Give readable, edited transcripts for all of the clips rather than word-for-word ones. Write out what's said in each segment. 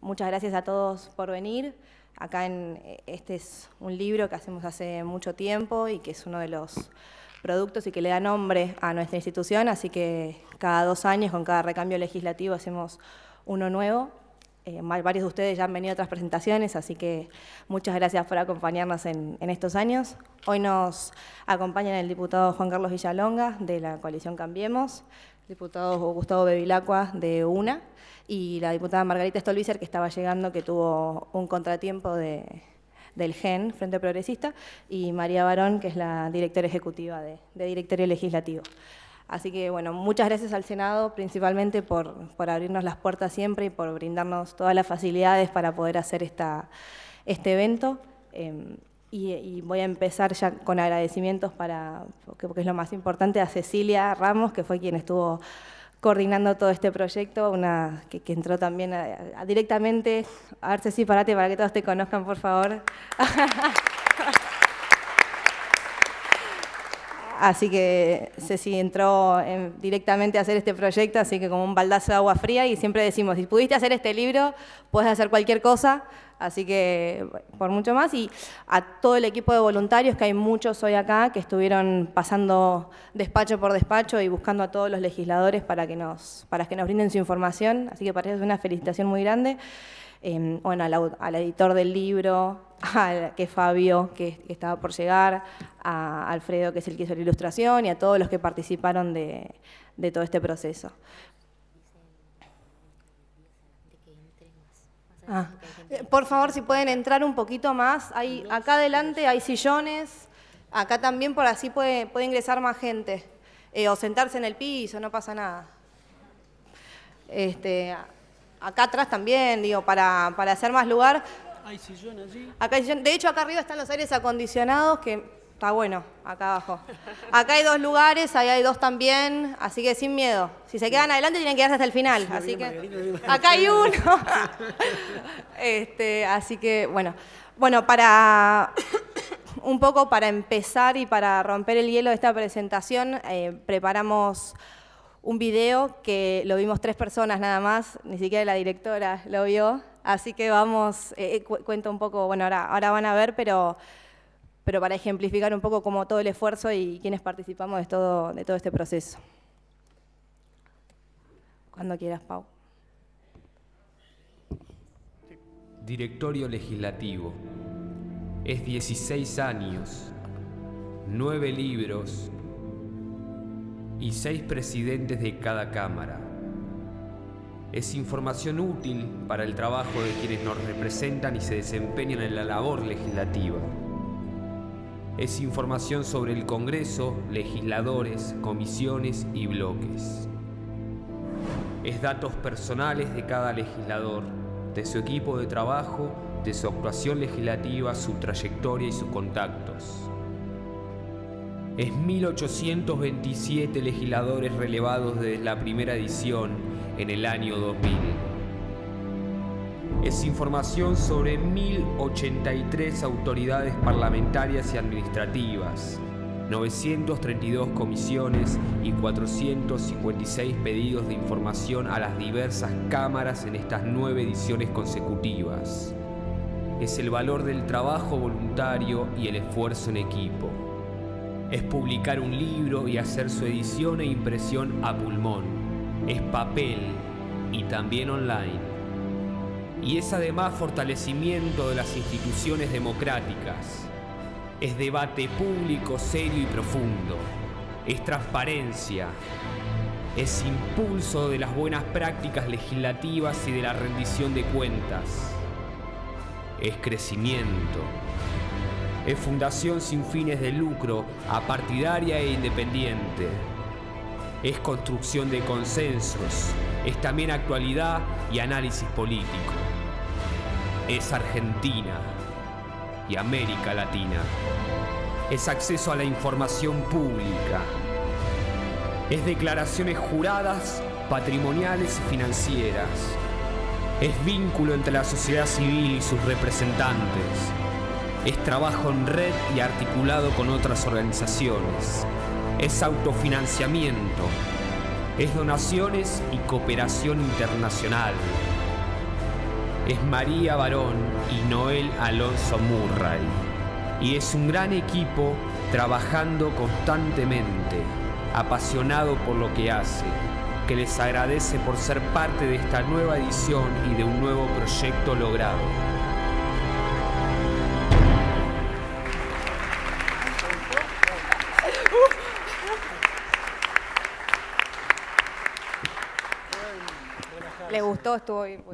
Muchas gracias a todos por venir. Acá este es un libro que hacemos hace mucho tiempo y que es uno de los productos y que le da nombre a nuestra institución, así que cada 2 años, con cada recambio legislativo, hacemos uno nuevo. Varios de ustedes ya han venido a otras presentaciones, así que muchas gracias por acompañarnos en estos años. Hoy nos acompañan el diputado Juan Carlos Villalonga, de la coalición Cambiemos, el diputado Gustavo Bevilacqua, de UNA, y la diputada Margarita Stolbizer, que estaba llegando, que tuvo un contratiempo del GEN, Frente Progresista, y María Barón, que es la directora ejecutiva de Directorio Legislativo. Así que, bueno, muchas gracias al Senado, principalmente por abrirnos las puertas siempre y por brindarnos todas las facilidades para poder hacer este evento. Y voy a empezar ya con agradecimientos porque es lo más importante, a Cecilia Ramos, que fue quien estuvo coordinando todo este proyecto, que entró también directamente. A ver, Ceci, parate para que todos te conozcan, por favor. Así que Ceci entró directamente a hacer este proyecto, así que como un baldazo de agua fría, y siempre decimos, si pudiste hacer este libro, puedes hacer cualquier cosa, así que por mucho más. Y a todo el equipo de voluntarios, que hay muchos hoy acá, que estuvieron pasando despacho por despacho y buscando a todos los legisladores para que nos brinden su información, así que para eso es una felicitación muy grande. Bueno, al editor del libro, que es Fabio, que estaba por llegar, a Alfredo, que es el que hizo la ilustración, y a todos los que participaron de todo este proceso. Por favor, si pueden entrar un poquito más. Acá adelante hay sillones, acá también, por así puede ingresar más gente, o sentarse en el piso, no pasa nada. Acá atrás también, digo, para hacer más lugar. ¿Hay sillón allí? Acá hay sillón. De hecho, acá arriba están los aires acondicionados, que está bueno, acá abajo. Acá hay 2 lugares, ahí hay 2 también, así que sin miedo. Si se quedan adelante, tienen que quedarse hasta el final. Sí, así que acá hay uno. Así que, bueno, para un poco para empezar y para romper el hielo de esta presentación, preparamos un video que lo vimos 3 personas nada más, ni siquiera la directora lo vio, así que cuento un poco, bueno, ahora van a ver, pero para ejemplificar un poco como todo el esfuerzo y quienes participamos de todo este proceso. Cuando quieras, Pau. Directorio Legislativo. Es 16 años, 9 libros y 6 presidentes de cada cámara. Es información útil para el trabajo de quienes nos representan y se desempeñan en la labor legislativa. Es información sobre el Congreso, legisladores, comisiones y bloques. Es datos personales de cada legislador, de su equipo de trabajo, de su actuación legislativa, su trayectoria y sus contactos. Es 1827 legisladores relevados desde la primera edición en el año 2000. Es información sobre 1083 autoridades parlamentarias y administrativas, 932 comisiones y 456 pedidos de información a las diversas cámaras en estas 9 ediciones consecutivas. Es el valor del trabajo voluntario y el esfuerzo en equipo. Es publicar un libro y hacer su edición e impresión a pulmón. Es papel y también online. Y es además fortalecimiento de las instituciones democráticas. Es debate público, serio y profundo. Es transparencia. Es impulso de las buenas prácticas legislativas y de la rendición de cuentas. Es crecimiento. Es fundación sin fines de lucro, apartidaria e independiente. Es construcción de consensos. Es también actualidad y análisis político. Es Argentina y América Latina. Es acceso a la información pública. Es declaraciones juradas, patrimoniales y financieras. Es vínculo entre la sociedad civil y sus representantes. Es trabajo en red y articulado con otras organizaciones. Es autofinanciamiento. Es donaciones y cooperación internacional. es María Barón y Noel Alonso Murray. Y es un gran equipo trabajando constantemente, apasionado por lo que hace, que les agradece por ser parte de esta nueva edición y de un nuevo proyecto logrado. ¿Le gustó? Estuvo bien.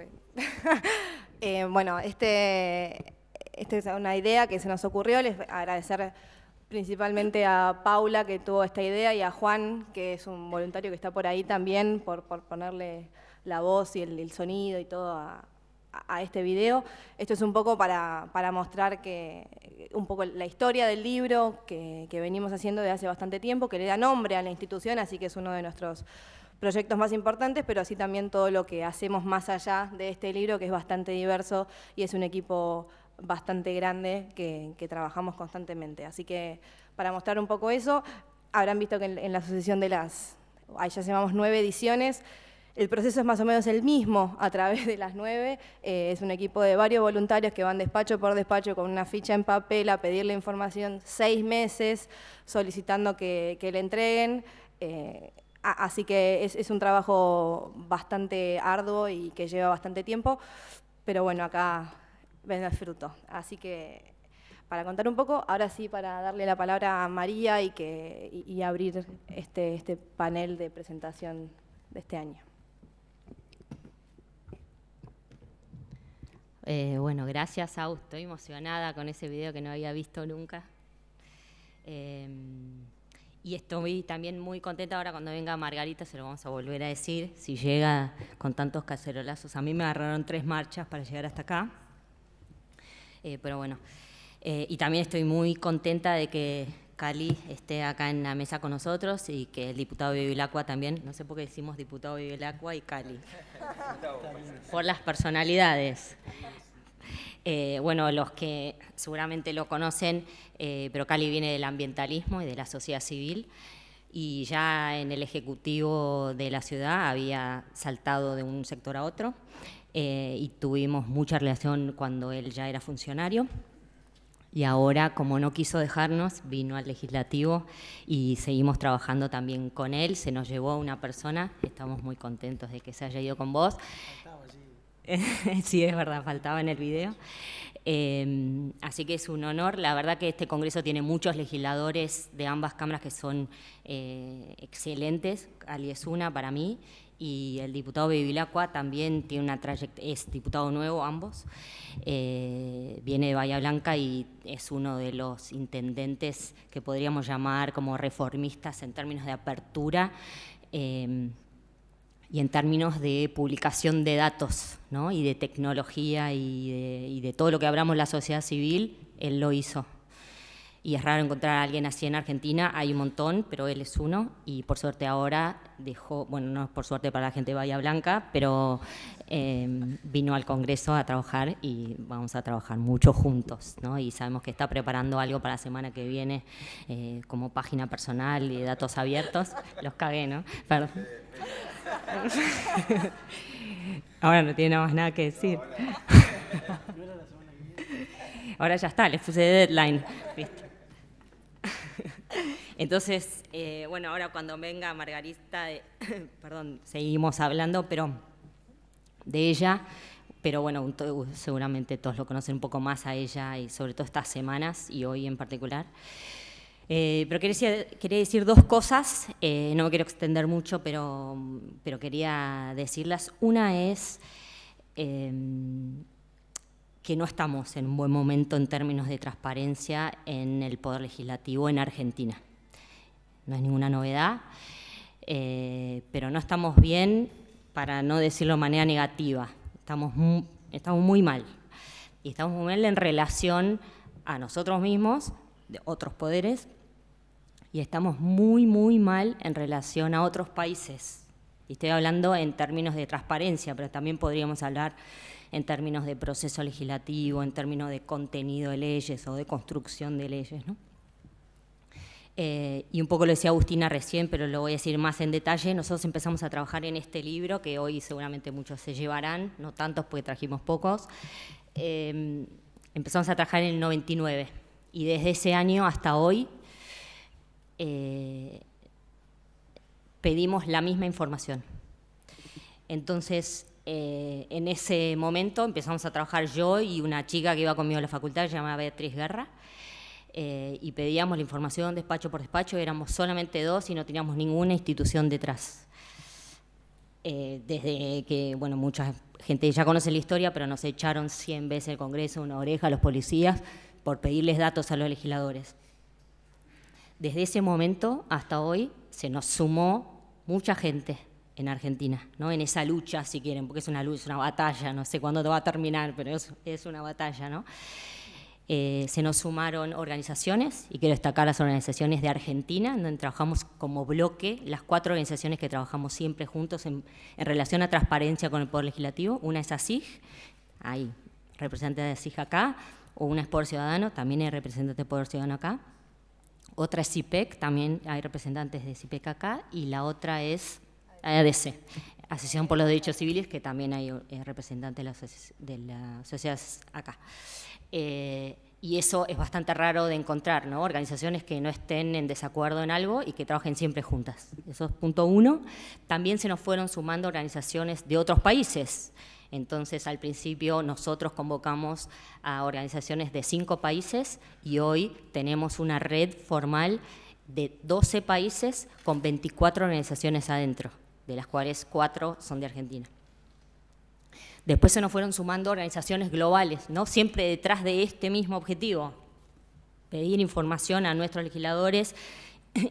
Bueno, esta es una idea que se nos ocurrió. Les agradecer principalmente a Paula, que tuvo esta idea, y a Juan, que es un voluntario que está por ahí también, por ponerle la voz y el sonido y todo a este video. Esto es un poco para mostrar un poco la historia del libro que venimos haciendo desde hace bastante tiempo, que le da nombre a la institución, así que es uno de nuestros proyectos más importantes, pero así también todo lo que hacemos más allá de este libro, que es bastante diverso y es un equipo bastante grande que trabajamos constantemente. Así que para mostrar un poco eso, habrán visto que en la asociación ahí ya llevamos 9 ediciones, el proceso es más o menos el mismo a través de las 9, es un equipo de varios voluntarios que van despacho por despacho con una ficha en papel a pedirle información 6 meses, solicitando que le entreguen. Así que es un trabajo bastante arduo y que lleva bastante tiempo, pero bueno, acá ven el fruto. Así que para contar un poco, ahora sí para darle la palabra a María y abrir este panel de presentación de este año. Bueno, gracias, Au. Estoy emocionada con ese video que no había visto nunca. Y estoy también muy contenta ahora cuando venga Margarita, se lo vamos a volver a decir, si llega con tantos cacerolazos. A mí me agarraron 3 marchas para llegar hasta acá, pero bueno. Y también estoy muy contenta de que Cali esté acá en la mesa con nosotros y que el diputado Bevilacqua también, no sé por qué decimos diputado Bevilacqua y Cali, por las personalidades. Bueno, los que seguramente lo conocen, pero Cali viene del ambientalismo y de la sociedad civil, y ya en el ejecutivo de la ciudad había saltado de un sector a otro, y tuvimos mucha relación cuando él ya era funcionario, y ahora, como no quiso dejarnos, vino al legislativo y seguimos trabajando también con él. Se nos llevó una persona, estamos muy contentos de que se haya ido con vos. Sí, es verdad, faltaba en el video. Así que es un honor. La verdad que este congreso tiene muchos legisladores de ambas cámaras que son excelentes. Ali es una para mí, y el diputado Bevilacqua también tiene una trayectoria, es diputado nuevo ambos, viene de Bahía Blanca y es uno de los intendentes que podríamos llamar como reformistas en términos de apertura, y en términos de publicación de datos, ¿no? Y de tecnología y de todo lo que hablamos la sociedad civil, él lo hizo. Y es raro encontrar a alguien así en Argentina, hay un montón, pero él es uno, y por suerte ahora dejó, bueno, no es por suerte para la gente de Bahía Blanca, pero vino al Congreso a trabajar y vamos a trabajar mucho juntos, ¿no? Y sabemos que está preparando algo para la semana que viene como página personal y datos abiertos. Los cagué, ¿no? Perdón. Ahora no tiene más nada que decir. Ahora ya está, les puse deadline. ¿Viste? Entonces, bueno, ahora cuando venga Margarita, perdón, seguimos hablando, pero de ella, pero bueno, seguramente todos lo conocen un poco más a ella y sobre todo estas semanas y hoy en particular. Pero quería decir 2 cosas, no me quiero extender mucho, pero quería decirlas. Una es que no estamos en un buen momento en términos de transparencia en el Poder Legislativo en Argentina. No es ninguna novedad, pero no estamos bien, para no decirlo de manera negativa. Estamos muy mal. Y estamos muy mal en relación a nosotros mismos, de otros poderes, y estamos muy, muy mal en relación a otros países. Y estoy hablando en términos de transparencia, pero también podríamos hablar en términos de proceso legislativo, en términos de contenido de leyes o de construcción de leyes, ¿no? Y un poco lo decía Agustina recién, pero lo voy a decir más en detalle. Nosotros empezamos a trabajar en este libro, que hoy seguramente muchos se llevarán, no tantos porque trajimos pocos. Empezamos a trabajar en el 99 y desde ese año hasta hoy pedimos la misma información. Entonces, en ese momento empezamos a trabajar yo y una chica que iba conmigo a la facultad, se llamaba Beatriz Guerra, y pedíamos la información despacho por despacho. Éramos solamente 2 y no teníamos ninguna institución detrás. Desde que, bueno, mucha gente ya conoce la historia, pero nos echaron 100 veces el Congreso, una oreja a los policías por pedirles datos a los legisladores. Desde ese momento hasta hoy se nos sumó mucha gente en Argentina, ¿no? En esa lucha, si quieren, porque es una lucha, una batalla, no sé cuándo va a terminar, pero es una batalla, ¿no? Se nos sumaron organizaciones, y quiero destacar las organizaciones de Argentina, donde trabajamos como bloque, las 4 organizaciones que trabajamos siempre juntos en relación a transparencia con el Poder Legislativo. Una es ASIG, hay representante de ASIG acá, o una es Poder Ciudadano, también hay representante de Poder Ciudadano acá. Otra es CIPEC, también hay representantes de CIPEC acá, y la otra es ADC, Asociación por los Derechos Civiles, que también hay representantes de la sociedad acá. Y eso es bastante raro de encontrar, ¿no? Organizaciones que no estén en desacuerdo en algo y que trabajen siempre juntas. Eso es punto 1. También se nos fueron sumando organizaciones de otros países. Entonces, al principio nosotros convocamos a organizaciones de 5 países y hoy tenemos una red formal de 12 países con 24 organizaciones adentro, de las cuales 4 son de Argentina. Después se nos fueron sumando organizaciones globales, ¿no? Siempre detrás de este mismo objetivo, pedir información a nuestros legisladores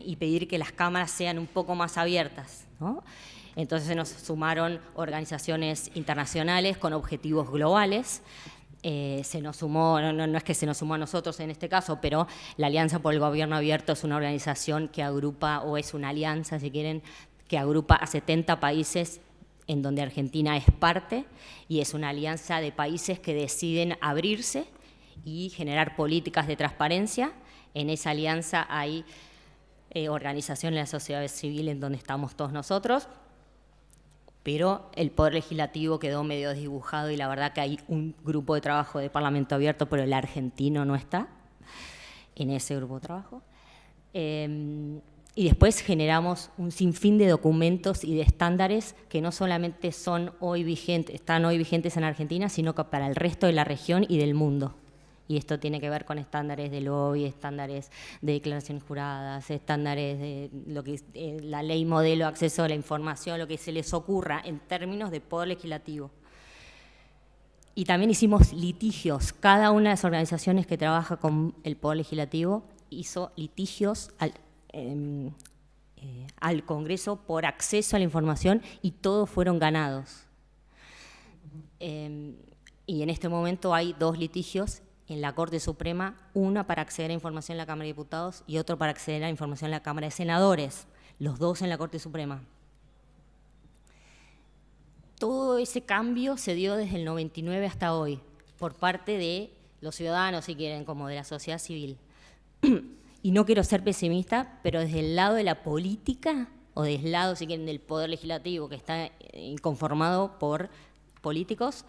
y pedir que las cámaras sean un poco más abiertas, ¿no? Entonces se nos sumaron organizaciones internacionales con objetivos globales. Se nos sumó, no es que se nos sumó a nosotros en este caso, pero la Alianza por el Gobierno Abierto es una organización que agrupa, o es una alianza, si quieren, que agrupa a 70 países en donde Argentina es parte, y es una alianza de países que deciden abrirse y generar políticas de transparencia. En esa alianza hay organizaciones de la sociedad civil en donde estamos todos nosotros, pero el Poder Legislativo quedó medio desdibujado y la verdad que hay un grupo de trabajo de Parlamento Abierto, pero el argentino no está en ese grupo de trabajo. Y después generamos un sinfín de documentos y de estándares que no solamente son hoy vigentes, están hoy vigentes en Argentina, sino que para el resto de la región y del mundo. Y esto tiene que ver con estándares de lobby, estándares de declaraciones juradas, estándares de lo que es, la ley modelo de acceso a la información, lo que se les ocurra en términos de poder legislativo. Y también hicimos litigios. Cada una de las organizaciones que trabaja con el poder legislativo hizo litigios al Congreso por acceso a la información y todos fueron ganados. Y en este momento hay 2 litigios en la Corte Suprema, una para acceder a información en la Cámara de Diputados y otro para acceder a información en la Cámara de Senadores, los 2 en la Corte Suprema. Todo ese cambio se dio desde el 99 hasta hoy, por parte de los ciudadanos, si quieren, como de la sociedad civil. Y no quiero ser pesimista, pero desde el lado de la política, o desde el lado, si quieren, del Poder Legislativo, que está conformado por políticos,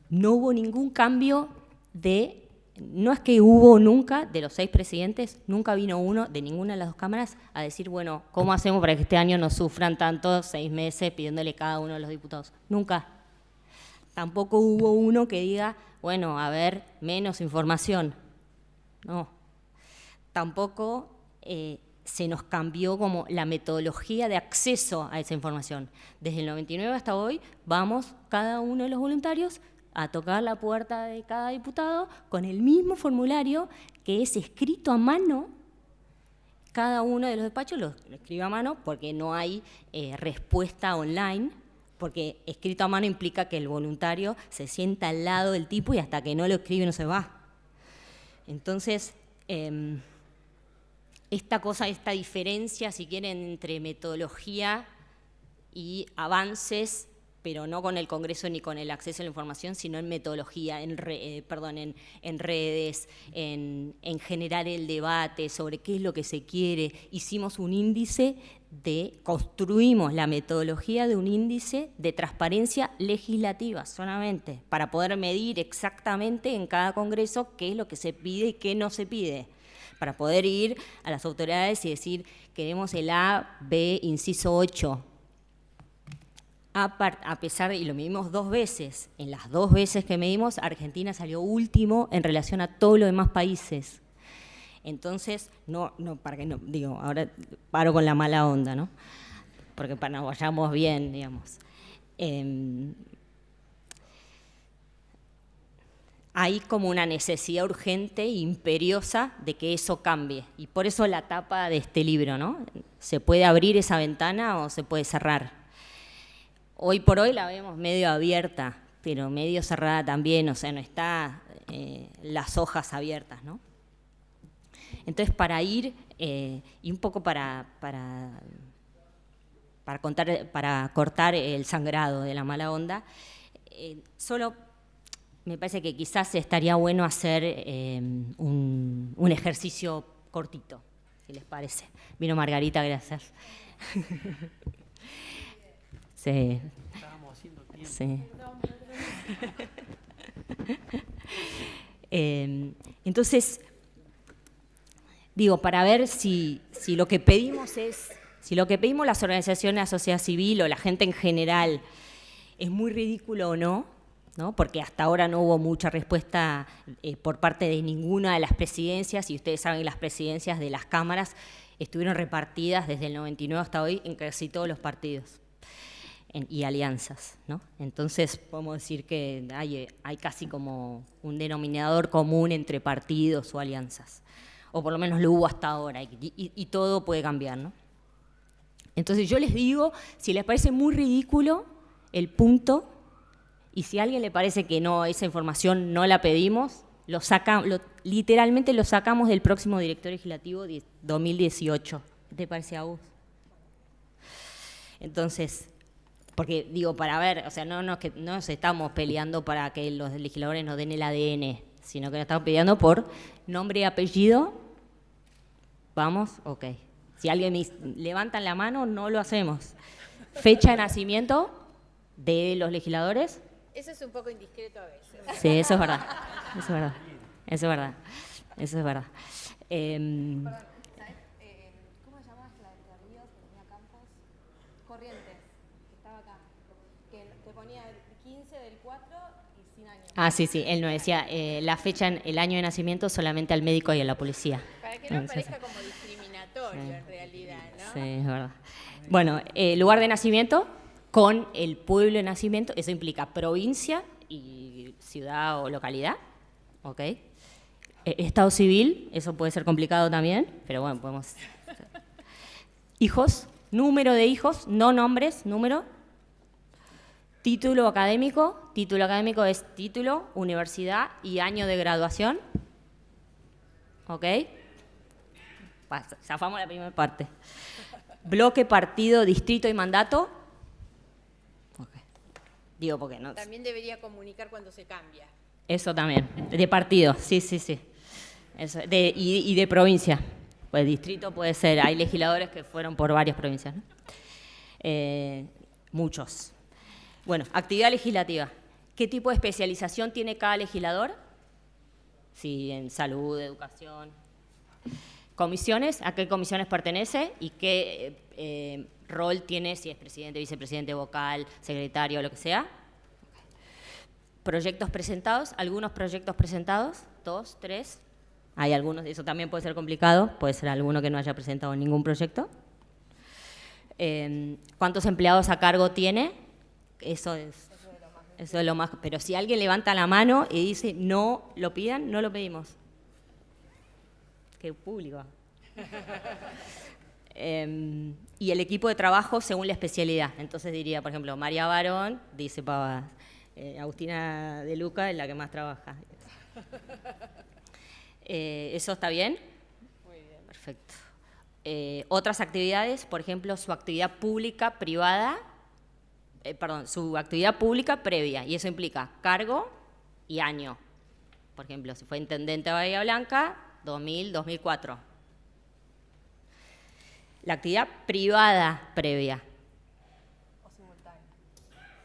no hubo ningún cambio no es que hubo nunca, de los 6 presidentes, nunca vino uno de ninguna de las 2 cámaras a decir, bueno, ¿cómo hacemos para que este año no sufran tanto 6 meses pidiéndole cada uno de los diputados? Nunca. Tampoco hubo uno que diga, bueno, a ver, menos información. No. Tampoco se nos cambió como la metodología de acceso a esa información. Desde el 99 hasta hoy vamos cada uno de los voluntarios a tocar la puerta de cada diputado con el mismo formulario que es escrito a mano. Cada uno de los despachos lo escribe a mano porque no hay respuesta online, porque escrito a mano implica que el voluntario se sienta al lado del tipo y hasta que no lo escribe no se va. Entonces, esta diferencia, si quieren, entre metodología y avances pero no con el Congreso ni con el acceso a la información, sino en metodología, en redes, en generar el debate sobre qué es lo que se quiere. Hicimos un índice construimos la metodología de un índice de transparencia legislativa solamente, para poder medir exactamente en cada Congreso qué es lo que se pide y qué no se pide, para poder ir a las autoridades y decir, queremos el A, B, inciso 8. A pesar de, y lo medimos 2 veces, en las 2 veces que medimos, Argentina salió último en relación a todos los demás países. Entonces, ahora paro con la mala onda, ¿no? Porque para que vayamos bien, digamos. Hay como una necesidad urgente e imperiosa de que eso cambie. Y por eso la tapa de este libro, ¿no? Se puede abrir esa ventana o se puede cerrar. Hoy por hoy la vemos medio abierta, pero medio cerrada también, o sea, no está las hojas abiertas, ¿no? Entonces, para ir, y un poco para cortar el sangrado de la mala onda, solo me parece que quizás estaría bueno hacer un ejercicio cortito, si les parece. Vino Margarita, gracias. Sí. Estábamos haciendo tiempo. Sí. Entonces, digo, para ver si lo que pedimos las organizaciones de la sociedad civil o la gente en general es muy ridículo o no, porque hasta ahora no hubo mucha respuesta por parte de ninguna de las presidencias, y ustedes saben que las presidencias de las cámaras estuvieron repartidas desde el 99 hasta hoy en casi todos los partidos y alianzas, ¿no? Entonces podemos decir que hay casi como un denominador común entre partidos o alianzas, o por lo menos lo hubo hasta ahora, y todo puede cambiar, ¿no? Entonces yo les digo, si les parece muy ridículo el punto, y si a alguien le parece que no, esa información no la pedimos, literalmente lo sacamos del próximo directorio legislativo de 2018. ¿Qué te parece a vos? Entonces, porque digo, para ver, o sea, no nos estamos peleando para que los legisladores nos den el ADN, sino que nos estamos peleando por nombre y apellido. ¿Vamos? Ok. Si alguien me levanta la mano, no lo hacemos. Fecha de nacimiento de los legisladores. Eso es un poco indiscreto a veces. Sí, eso es verdad. Eso es verdad. Eso es verdad. Eso es verdad. Perdón, ¿sabes? ¿Cómo se llamaba la de Ríos que tenía campos? Corrientes, que estaba acá. Que te ponía el 15 del 4 y sin año. Ah, sí, él nos decía la fecha, el año de nacimiento solamente al médico y a la policía. Para que no parezca como discriminatorio en realidad, ¿no? Sí, es verdad. Bueno, lugar de nacimiento con el pueblo de nacimiento, eso implica provincia y ciudad o localidad, ¿ok? Estado civil, eso puede ser complicado también, pero bueno, podemos... Hijos, número de hijos, no nombres, número. Título académico es título, universidad y año de graduación, ¿ok? Zafamos la primera parte. Bloque, partido, distrito y mandato. Okay. Digo, porque no. También debería comunicar cuando se cambia. Eso también. De partido, sí. Eso, y de provincia. Pues distrito puede ser. Hay legisladores que fueron por varias provincias, ¿no? Muchos. Bueno, actividad legislativa. ¿Qué tipo de especialización tiene cada legislador? Sí, en salud, educación. Comisiones, ¿a qué comisiones pertenece y qué rol tiene, si es presidente, vicepresidente, vocal, secretario, lo que sea? Proyectos presentados, algunos proyectos presentados, 2, 3. Hay algunos, eso también puede ser complicado, puede ser alguno que no haya presentado ningún proyecto. ¿Cuántos empleados a cargo tiene? Eso es lo más. Pero si alguien levanta la mano y dice no lo pidan, no lo pedimos. Qué público. Y el equipo de trabajo según la especialidad. Entonces diría, por ejemplo, María Barón, dice Pavas. Agustina de Luca es la que más trabaja. ¿Eso está bien? Muy bien. Perfecto. Otras actividades, por ejemplo, su actividad pública, privada, su actividad pública previa, y eso implica cargo y año. Por ejemplo, si fue intendente de Bahía Blanca, 2000, 2004. La actividad privada previa. O simultánea.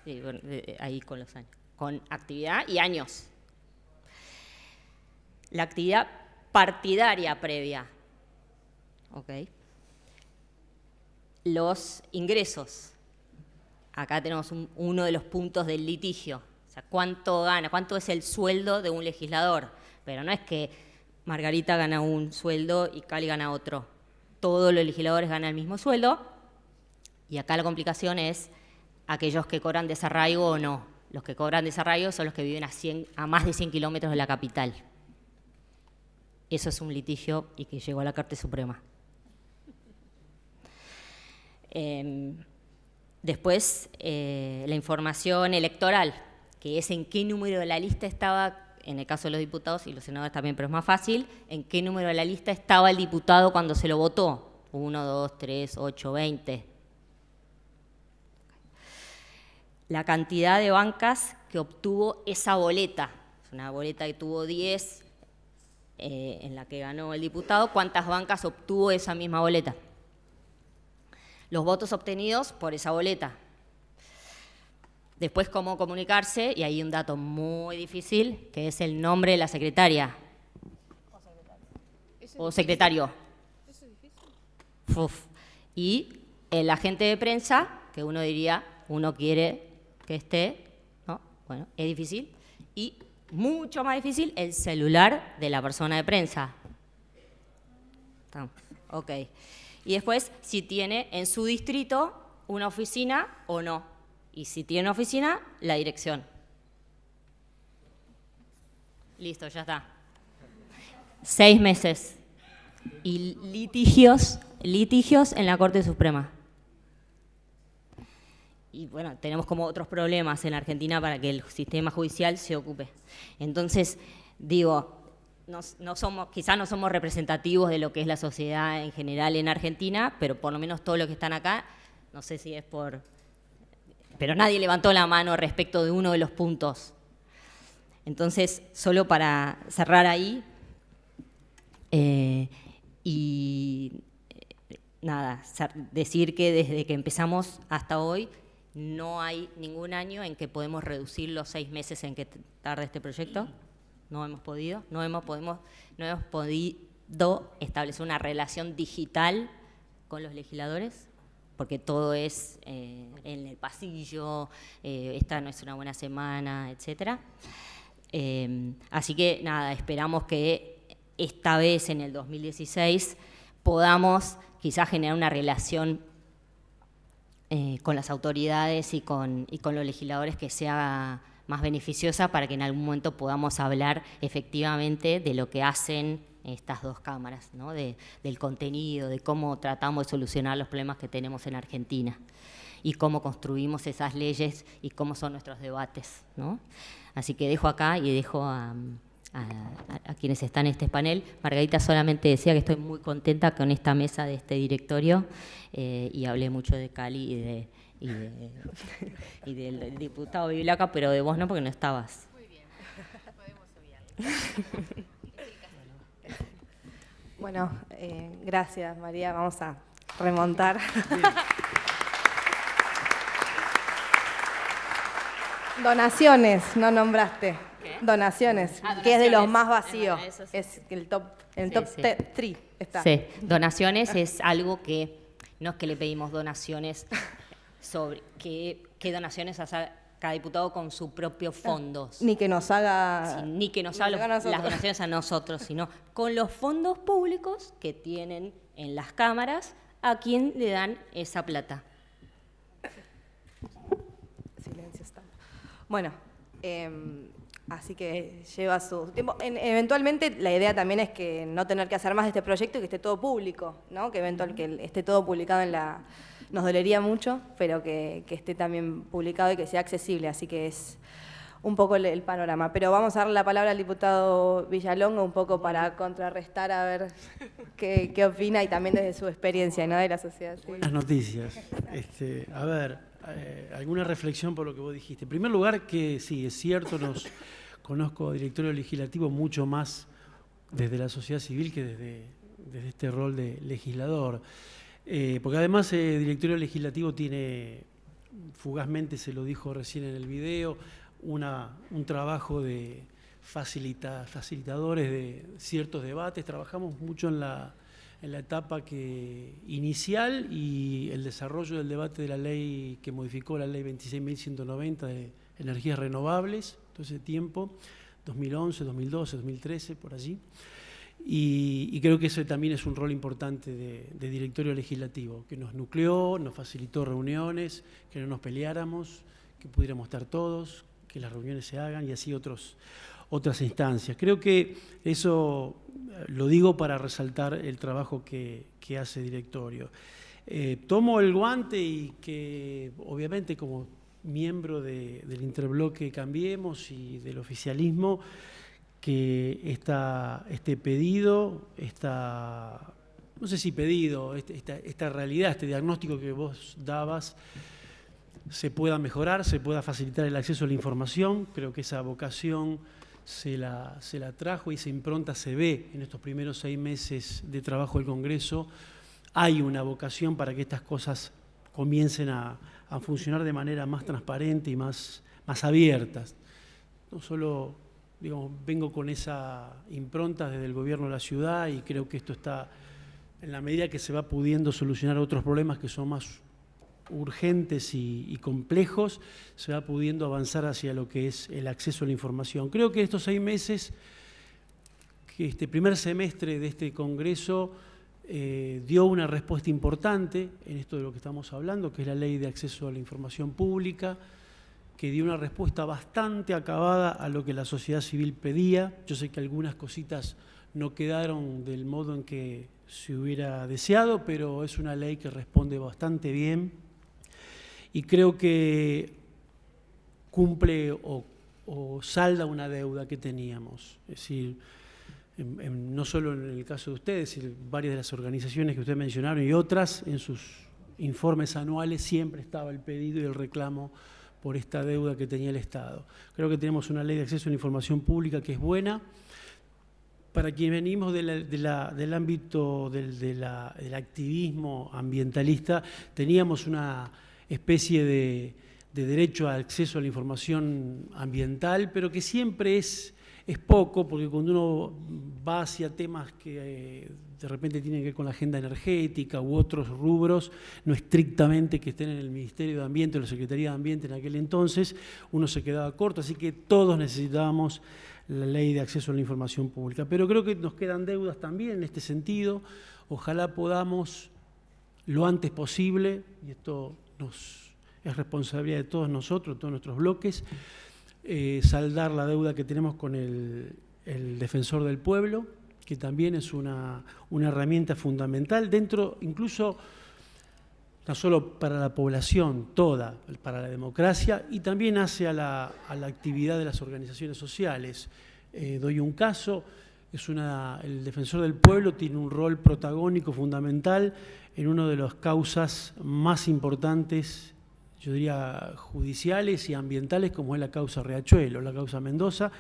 Sí, bueno, ahí con los años. Con actividad y años. La actividad partidaria previa. ¿Ok? Los ingresos. Acá tenemos uno de los puntos del litigio. O sea, ¿cuánto gana? ¿Cuánto es el sueldo de un legislador? Pero no es que Margarita gana un sueldo y Cali gana otro. Todos los legisladores ganan el mismo sueldo. Y acá la complicación es aquellos que cobran desarraigo o no. Los que cobran desarraigo son los que viven a más de 100 kilómetros de la capital. Eso es un litigio y que llegó a la Corte Suprema. Después, la información electoral, que es en qué número de la lista estaba, en el caso de los diputados y los senadores también, pero es más fácil, en qué número de la lista estaba el diputado cuando se lo votó. 1, 2, 3, 8, 20. La cantidad de bancas que obtuvo esa boleta. Es una boleta que tuvo 10, en la que ganó el diputado. ¿Cuántas bancas obtuvo esa misma boleta? Los votos obtenidos por esa boleta. Después, cómo comunicarse, y hay un dato muy difícil, que es el nombre de la secretaria. O secretario. ¿Eso es difícil? Uf. Y el agente de prensa, que uno diría, uno quiere que esté, ¿no? Bueno, es difícil. Y mucho más difícil, el celular de la persona de prensa. Ok. Y después, si tiene en su distrito una oficina o no. Y si tiene una oficina, la dirección. Listo, ya está. 6 meses. Y litigios en la Corte Suprema. Y bueno, tenemos como otros problemas en Argentina para que el sistema judicial se ocupe. Entonces, digo, quizás no somos representativos de lo que es la sociedad en general en Argentina, pero por lo menos todos los que están acá, no sé si es por... Pero nadie levantó la mano respecto de uno de los puntos. Entonces, solo para cerrar ahí, decir que desde que empezamos hasta hoy, no hay ningún año en que podemos reducir los 6 meses en que tarda este proyecto. No hemos podido establecer una relación digital con los legisladores, porque todo es en el pasillo, esta no es una buena semana, etc. Así que nada, esperamos que esta vez en el 2016 podamos quizás generar una relación con las autoridades y con los legisladores que sea más beneficiosa para que en algún momento podamos hablar efectivamente de lo que hacen estas dos cámaras, ¿no? Del contenido, de cómo tratamos de solucionar los problemas que tenemos en Argentina y cómo construimos esas leyes y cómo son nuestros debates, ¿no? Así que dejo acá y dejo a quienes están en este panel. Margarita solamente decía que estoy muy contenta con esta mesa de este directorio y hablé mucho de Cali y del diputado Vivilaca, pero de vos no, porque no estabas. Muy bien, podemos obviarlo. Bueno, gracias María, vamos a remontar. Donaciones, no nombraste. ¿Qué? Donaciones, Ah, que es de los donaciones. más vacíos. Bueno, eso sí. Es el top, en el Sí, top sí. 3 está. Sí, donaciones es algo que no es que le pedimos donaciones sobre qué donaciones hace cada diputado con sus propios fondos. Ni que nos haga... Sí, ni que nos ni haga que haga las nosotros. donaciones a nosotros, sino con los fondos públicos que tienen en las cámaras a quien le dan esa plata. Silencio está. Bueno, así que lleva su tiempo. Eventualmente la idea también es que no tener que hacer más de este proyecto y que esté todo público, ¿no? Que esté todo publicado en la... Nos dolería mucho, pero que esté también publicado y que sea accesible, así que es un poco el panorama. Pero vamos a darle la palabra al diputado Villalonga un poco para contrarrestar a ver qué opina y también desde su experiencia, ¿no? De la sociedad civil. Buenas noticias. A ver, alguna reflexión por lo que vos dijiste. En primer lugar, que sí, es cierto, conozco directorio legislativo mucho más desde la sociedad civil que desde este rol de legislador. Porque además el directorio legislativo tiene, fugazmente se lo dijo recién en el video, un trabajo de facilitadores de ciertos debates. Trabajamos mucho en la etapa inicial y el desarrollo del debate de la ley que modificó la ley 26.190 de energías renovables, todo ese tiempo, 2011, 2012, 2013, por allí. Y creo que ese también es un rol importante de directorio legislativo, que nos nucleó, nos facilitó reuniones, que no nos peleáramos, que pudiéramos estar todos, que las reuniones se hagan y así otras instancias. Creo que eso lo digo para resaltar el trabajo que hace directorio. Tomo el guante y que obviamente como miembro del interbloque Cambiemos y del oficialismo, que este pedido, no sé si pedido, esta realidad, este diagnóstico que vos dabas, se pueda mejorar, se pueda facilitar el acceso a la información. Creo que esa vocación se la trajo y esa impronta se ve en estos primeros 6 meses de trabajo del Congreso. Hay una vocación para que estas cosas comiencen a funcionar de manera más transparente y más abiertas. No solo, digamos, vengo con esa impronta desde el gobierno de la ciudad y creo que esto está, en la medida que se va pudiendo solucionar otros problemas que son más urgentes y complejos, se va pudiendo avanzar hacia lo que es el acceso a la información. Creo que estos 6 meses, que este primer semestre de este Congreso dio una respuesta importante en esto de lo que estamos hablando, que es la Ley de Acceso a la Información Pública, que dio una respuesta bastante acabada a lo que la sociedad civil pedía. Yo sé que algunas cositas no quedaron del modo en que se hubiera deseado, pero es una ley que responde bastante bien y creo que cumple o salda una deuda que teníamos. Es decir, no solo en el caso de ustedes, varias de las organizaciones que ustedes mencionaron y otras, en sus informes anuales siempre estaba el pedido y el reclamo por esta deuda que tenía el Estado. Creo que tenemos una ley de acceso a la información pública que es buena. Para quienes venimos del ámbito del activismo ambientalista, teníamos una especie de derecho al acceso a la información ambiental, pero que siempre es poco, porque cuando uno va hacia temas que de repente tienen que ver con la agenda energética u otros rubros, no estrictamente que estén en el Ministerio de Ambiente o la Secretaría de Ambiente en aquel entonces, uno se quedaba corto, así que todos necesitábamos la ley de acceso a la información pública. Pero creo que nos quedan deudas también en este sentido. Ojalá podamos lo antes posible, y esto es responsabilidad de todos nosotros, todos nuestros bloques, saldar la deuda que tenemos con el Defensor del Pueblo, que también es una herramienta fundamental dentro, incluso no solo para la población toda, para la democracia, y también hace a la actividad de las organizaciones sociales. Doy un caso, el Defensor del Pueblo tiene un rol protagónico fundamental en una de las causas más importantes, yo diría judiciales y ambientales, como es la causa Riachuelo, la causa Mendoza,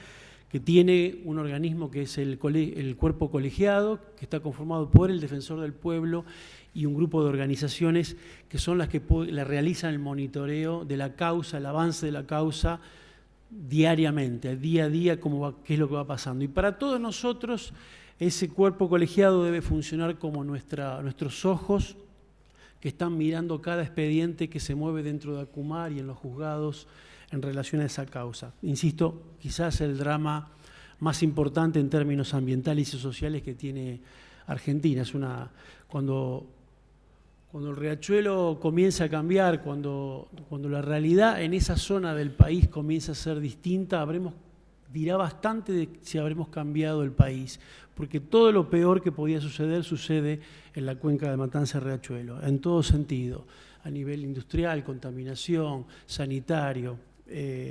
que tiene un organismo que es el cuerpo colegiado, que está conformado por el Defensor del Pueblo y un grupo de organizaciones que son las que le realizan el monitoreo de la causa, el avance de la causa diariamente, día a día, qué es lo que va pasando. Y para todos nosotros, ese cuerpo colegiado debe funcionar como nuestros ojos que están mirando cada expediente que se mueve dentro de Acumar y en los juzgados en relación a esa causa. Insisto, quizás el drama más importante en términos ambientales y sociales que tiene Argentina. Cuando el riachuelo comienza a cambiar, cuando la realidad en esa zona del país comienza a ser distinta, dirá bastante de si habremos cambiado el país, porque todo lo peor que podía suceder sucede en la cuenca de Matanza-Riachuelo, en todo sentido, a nivel industrial, contaminación, sanitario,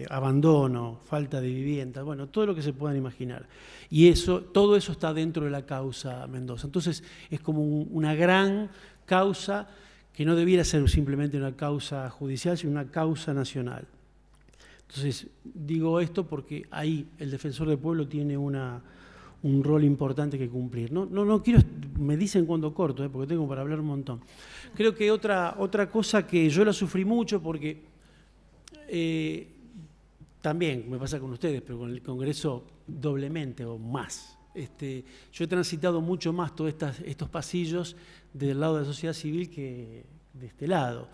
abandono, falta de vivienda, bueno, todo lo que se puedan imaginar. Y todo eso está dentro de la causa Mendoza. Entonces es como una gran causa que no debiera ser simplemente una causa judicial, sino una causa nacional. Entonces, digo esto porque ahí el defensor del pueblo tiene un rol importante que cumplir. No quiero, me dicen cuando corto, porque tengo para hablar un montón. Creo que otra cosa que yo la sufrí mucho porque también me pasa con ustedes, pero con el Congreso doblemente o más. Yo he transitado mucho más todos estos pasillos del lado de la sociedad civil que de este lado.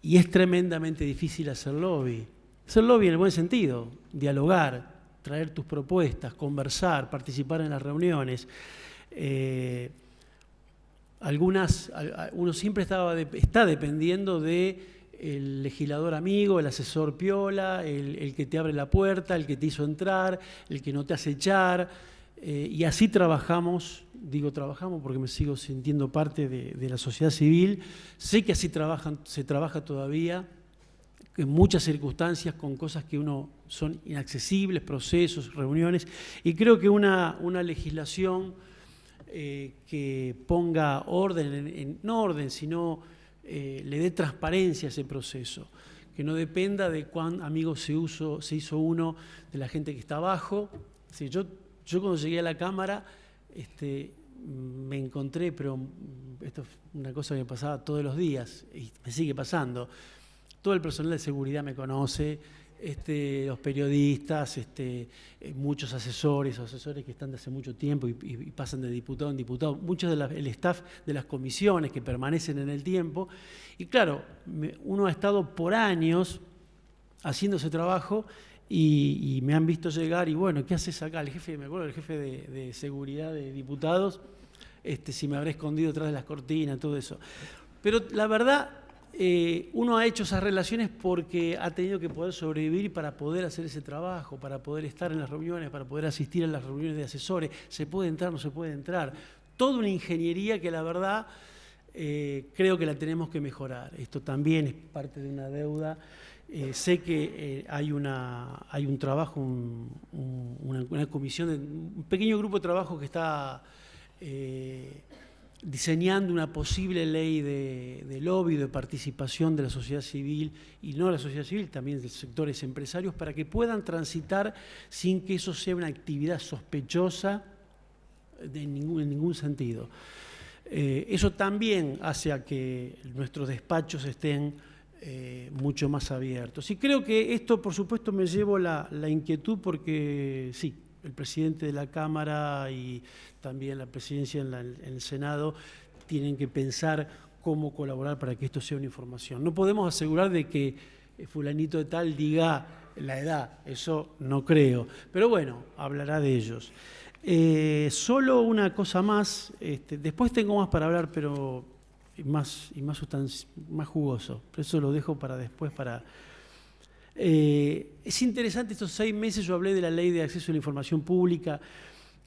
Y es tremendamente difícil hacer lobby. Hacer lobby en el buen sentido, dialogar, traer tus propuestas, conversar, participar en las reuniones. Uno siempre está dependiendo del legislador amigo, el asesor piola, el que te abre la puerta, el que te hizo entrar, el que no te hace echar. Y así trabajamos, digo trabajamos porque me sigo sintiendo parte de la sociedad civil. Sé que así se trabaja todavía, en muchas circunstancias, con cosas que son inaccesibles, procesos, reuniones, y creo que una legislación que ponga orden, no orden, sino le dé transparencia a ese proceso, que no dependa de cuán amigo se hizo uno de la gente que está abajo. Sí, yo cuando llegué a la Cámara me encontré, pero esto es una cosa que me pasaba todos los días y me sigue pasando. Todo el personal de seguridad me conoce, los periodistas, muchos asesores que están de hace mucho tiempo y pasan de diputado en diputado, muchos del staff de las comisiones que permanecen en el tiempo. Y claro, uno ha estado por años haciendo ese trabajo y me han visto llegar y bueno, ¿qué haces acá? Me acuerdo del jefe de seguridad de diputados, si me habré escondido detrás de las cortinas, todo eso. Pero la verdad, uno ha hecho esas relaciones porque ha tenido que poder sobrevivir para poder hacer ese trabajo, para poder estar en las reuniones, para poder asistir a las reuniones de asesores. ¿Se puede entrar? ¿No se puede entrar? Toda una ingeniería que la verdad creo que la tenemos que mejorar. Esto también es parte de una deuda. Sé que hay un trabajo, una comisión, un pequeño grupo de trabajo que está diseñando una posible ley de lobby, de participación de la sociedad civil, y no de la sociedad civil, también de sectores empresarios, para que puedan transitar sin que eso sea una actividad sospechosa en ningún sentido. Eso también hace a que nuestros despachos estén mucho más abiertos. Y creo que esto, por supuesto, me llevo la inquietud porque, sí, el presidente de la Cámara y también la presidencia en el Senado tienen que pensar cómo colaborar para que esto sea una información. No podemos asegurar de que fulanito de tal diga la edad, eso no creo, pero bueno, hablará de ellos. Solo una cosa más, después tengo más para hablar, pero más jugoso, pero eso lo dejo para después. Es interesante estos 6 meses, yo hablé de la ley de acceso a la información pública.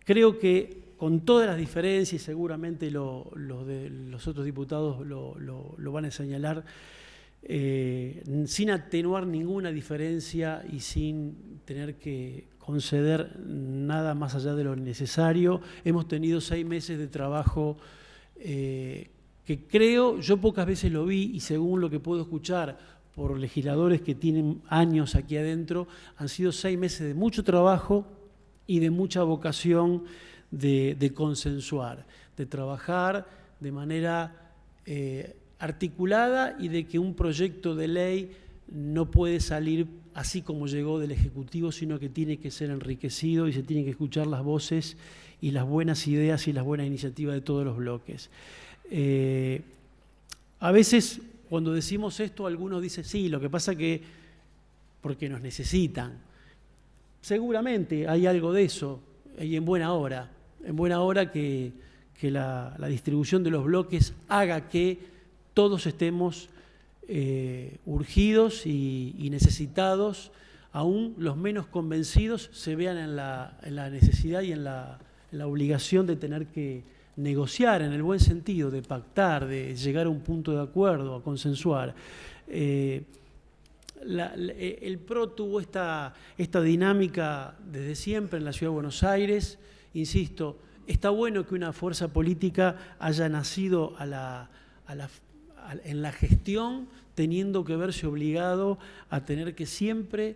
Creo que con todas las diferencias, seguramente los otros diputados lo van a señalar, sin atenuar ninguna diferencia y sin tener que conceder nada más allá de lo necesario. Hemos tenido 6 meses de trabajo que creo, yo pocas veces lo vi y según lo que puedo escuchar por legisladores que tienen años aquí adentro, han sido 6 meses de mucho trabajo y de mucha vocación de consensuar, de trabajar de manera articulada y de que un proyecto de ley no puede salir así como llegó del Ejecutivo, sino que tiene que ser enriquecido y se tienen que escuchar las voces y las buenas ideas y las buenas iniciativas de todos los bloques. A veces, cuando decimos esto, algunos dicen, sí, lo que pasa que porque nos necesitan. Seguramente hay algo de eso, y en buena hora que la distribución de los bloques haga que todos estemos urgidos y necesitados, aún los menos convencidos se vean en la necesidad y en la obligación de tener que negociar en el buen sentido, de pactar, de llegar a un punto de acuerdo, a consensuar. El PRO tuvo esta dinámica desde siempre en la Ciudad de Buenos Aires. Insisto, está bueno que una fuerza política haya nacido a en la gestión, teniendo que verse obligado a tener que siempre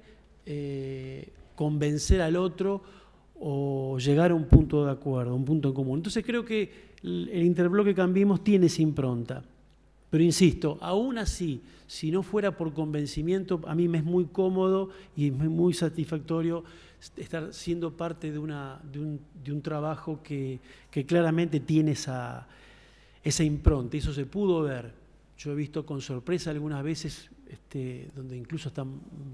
convencer al otro o llegar a un punto de acuerdo, un punto en común. Entonces creo que el Interbloque Cambiemos tiene esa impronta. Pero insisto, aún así, si no fuera por convencimiento, a mí me es muy cómodo y es muy satisfactorio estar siendo parte de un trabajo que claramente tiene esa impronta. Eso se pudo ver. Yo he visto con sorpresa algunas veces, donde incluso hasta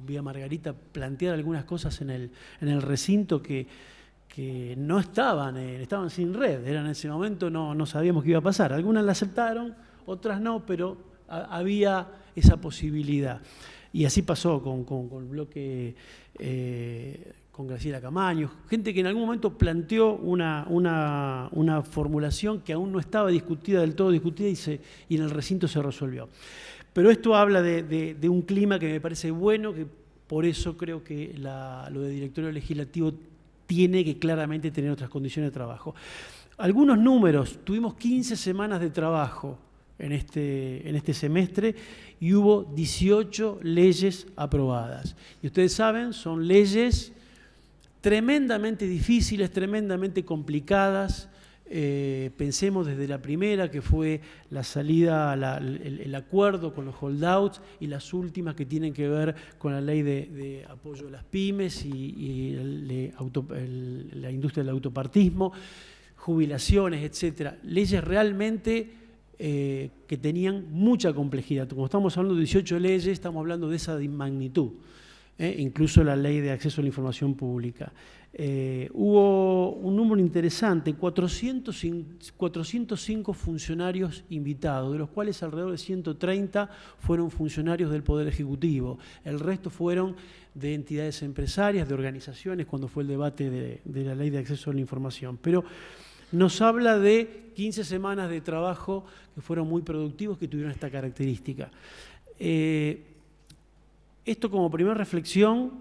vi a Margarita plantear algunas cosas en el recinto que no estaban sin red. En ese momento no sabíamos qué iba a pasar. Algunas la aceptaron, otras no, pero había esa posibilidad. Y así pasó con el bloque, con Graciela Camaño, gente que en algún momento planteó una formulación que aún no estaba discutida, del todo discutida, y en el recinto se resolvió. Pero esto habla de un clima que me parece bueno, que por eso creo que lo de directorio legislativo tiene que claramente tener otras condiciones de trabajo. Algunos números: tuvimos 15 semanas de trabajo en este semestre y hubo 18 leyes aprobadas. Y ustedes saben, son leyes tremendamente difíciles, tremendamente complicadas. Pensemos desde la primera, que fue la salida, el acuerdo con los holdouts, y las últimas que tienen que ver con la ley de apoyo a las pymes y la industria del autopartismo, jubilaciones, etcétera. Leyes realmente que tenían mucha complejidad. Como estamos hablando de 18 leyes, estamos hablando de esa magnitud. Incluso la ley de acceso a la información pública. Hubo un número interesante, 405 funcionarios invitados, de los cuales alrededor de 130 fueron funcionarios del Poder Ejecutivo. El resto fueron de entidades empresarias, de organizaciones, cuando fue el debate de la ley de acceso a la información. Pero nos habla de 15 semanas de trabajo que fueron muy productivos, que tuvieron esta característica. Esto como primera reflexión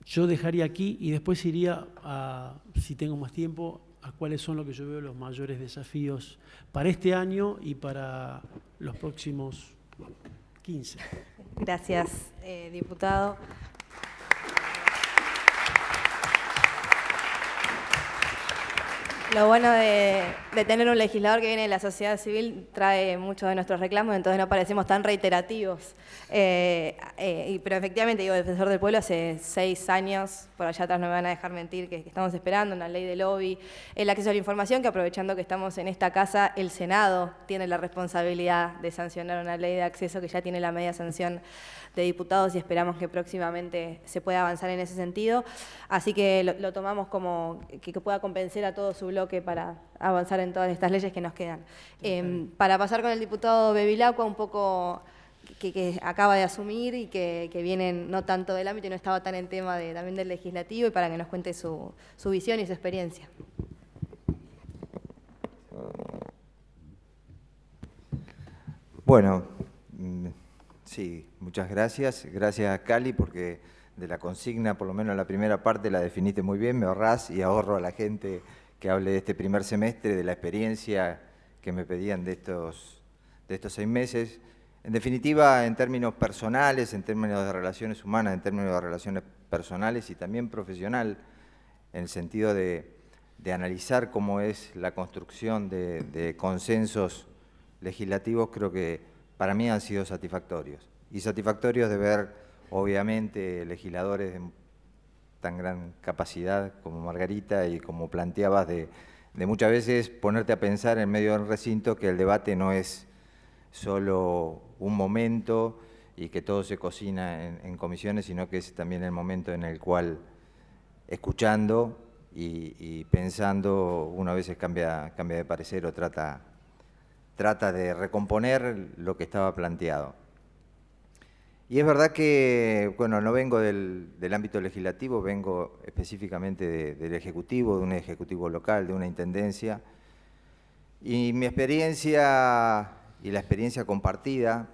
yo dejaría aquí, y después iría si tengo más tiempo, a cuáles son lo que yo veo los mayores desafíos para este año y para los próximos 15. Gracias, diputado. Lo bueno de tener un legislador que viene de la sociedad civil trae muchos de nuestros reclamos, entonces no parecemos tan reiterativos. Pero efectivamente, digo, Defensor del Pueblo hace 6 años, por allá atrás no me van a dejar mentir, que estamos esperando una ley de lobby, el acceso a la información, que aprovechando que estamos en esta casa, el Senado tiene la responsabilidad de sancionar una ley de acceso que ya tiene la media sanción de diputados, y esperamos que próximamente se pueda avanzar en ese sentido. Así que lo tomamos como que pueda convencer a todo su bloque para avanzar en todas estas leyes que nos quedan. Para pasar con el diputado Bevilacqua, un poco que acaba de asumir y que viene no tanto del ámbito y no estaba tan en tema también del legislativo, y para que nos cuente su visión y su experiencia. Bueno, sí, muchas gracias. Gracias, Cali, porque de la consigna, por lo menos la primera parte, la definiste muy bien. Me ahorrás y ahorro a la gente que hable de este primer semestre, de la experiencia que me pedían de estos 6 meses. En definitiva, en términos personales, en términos de relaciones humanas, en términos de relaciones personales y también profesional, en el sentido de analizar cómo es la construcción de consensos legislativos, creo que para mí han sido satisfactorios. Y satisfactorios de ver, obviamente, legisladores de tan gran capacidad como Margarita, y como planteabas, de muchas veces ponerte a pensar en medio del recinto que el debate no es solo un momento y que todo se cocina en comisiones, sino que es también el momento en el cual, escuchando y pensando, uno a veces cambia de parecer o trata de recomponer lo que estaba planteado. Y es verdad que, bueno, no vengo del ámbito legislativo, vengo específicamente del Ejecutivo, de un Ejecutivo local, de una Intendencia, y mi experiencia y la experiencia compartida,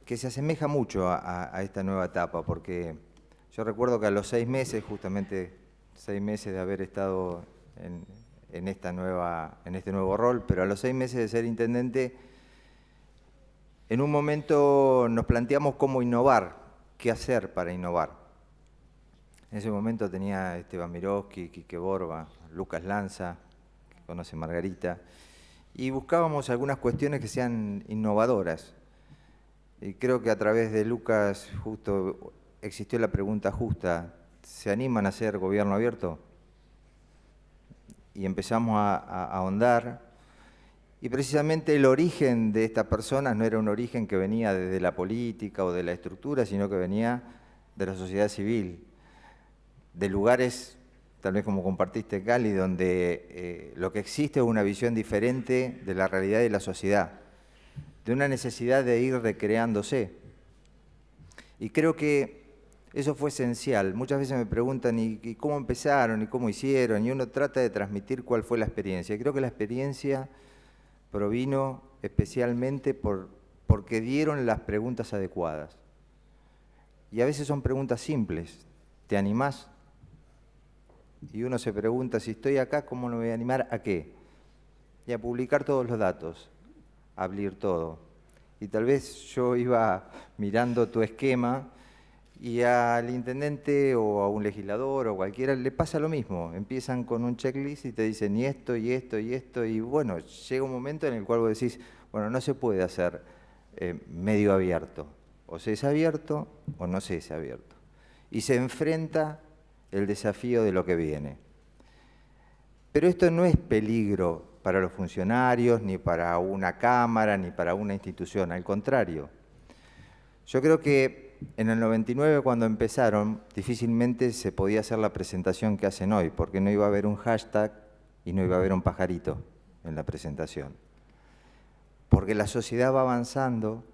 que se asemeja mucho a esta nueva etapa, porque yo recuerdo que a los 6 meses, justamente 6 meses de haber estado en este nuevo rol, pero a los 6 meses de ser intendente, en un momento nos planteamos cómo innovar, qué hacer para innovar. En ese momento tenía Esteban Miroski, Quique Borba, Lucas Lanza, que conoce Margarita, y buscábamos algunas cuestiones que sean innovadoras. Y creo que a través de Lucas justo existió la pregunta justa: ¿se animan a hacer gobierno abierto? Y empezamos a ahondar, y precisamente el origen de estas personas no era un origen que venía desde la política o de la estructura, sino que venía de la sociedad civil, de lugares, tal vez como compartiste, Cali, donde lo que existe es una visión diferente de la realidad y la sociedad, de una necesidad de ir recreándose. Y creo que eso fue esencial. Muchas veces me preguntan, ¿y cómo empezaron? ¿Y cómo hicieron? Y uno trata de transmitir cuál fue la experiencia. Y creo que la experiencia provino especialmente porque dieron las preguntas adecuadas. Y a veces son preguntas simples. ¿Te animás? Y uno se pregunta, si estoy acá, ¿cómo no me voy a animar? ¿A qué? Y a publicar todos los datos, a abrir todo. Y tal vez yo iba mirando tu esquema y al intendente o a un legislador o cualquiera le pasa lo mismo. Empiezan con un checklist y te dicen y esto, y esto, y esto, y bueno, llega un momento en el cual vos decís, bueno, no se puede hacer medio abierto. O se es abierto o no se es abierto. Y se enfrenta el desafío de lo que viene. Pero esto no es peligro para los funcionarios, ni para una cámara, ni para una institución, al contrario. Yo creo que en el 99, cuando empezaron, difícilmente se podía hacer la presentación que hacen hoy, porque no iba a haber un hashtag y no iba a haber un pajarito en la presentación. Porque la sociedad va avanzando,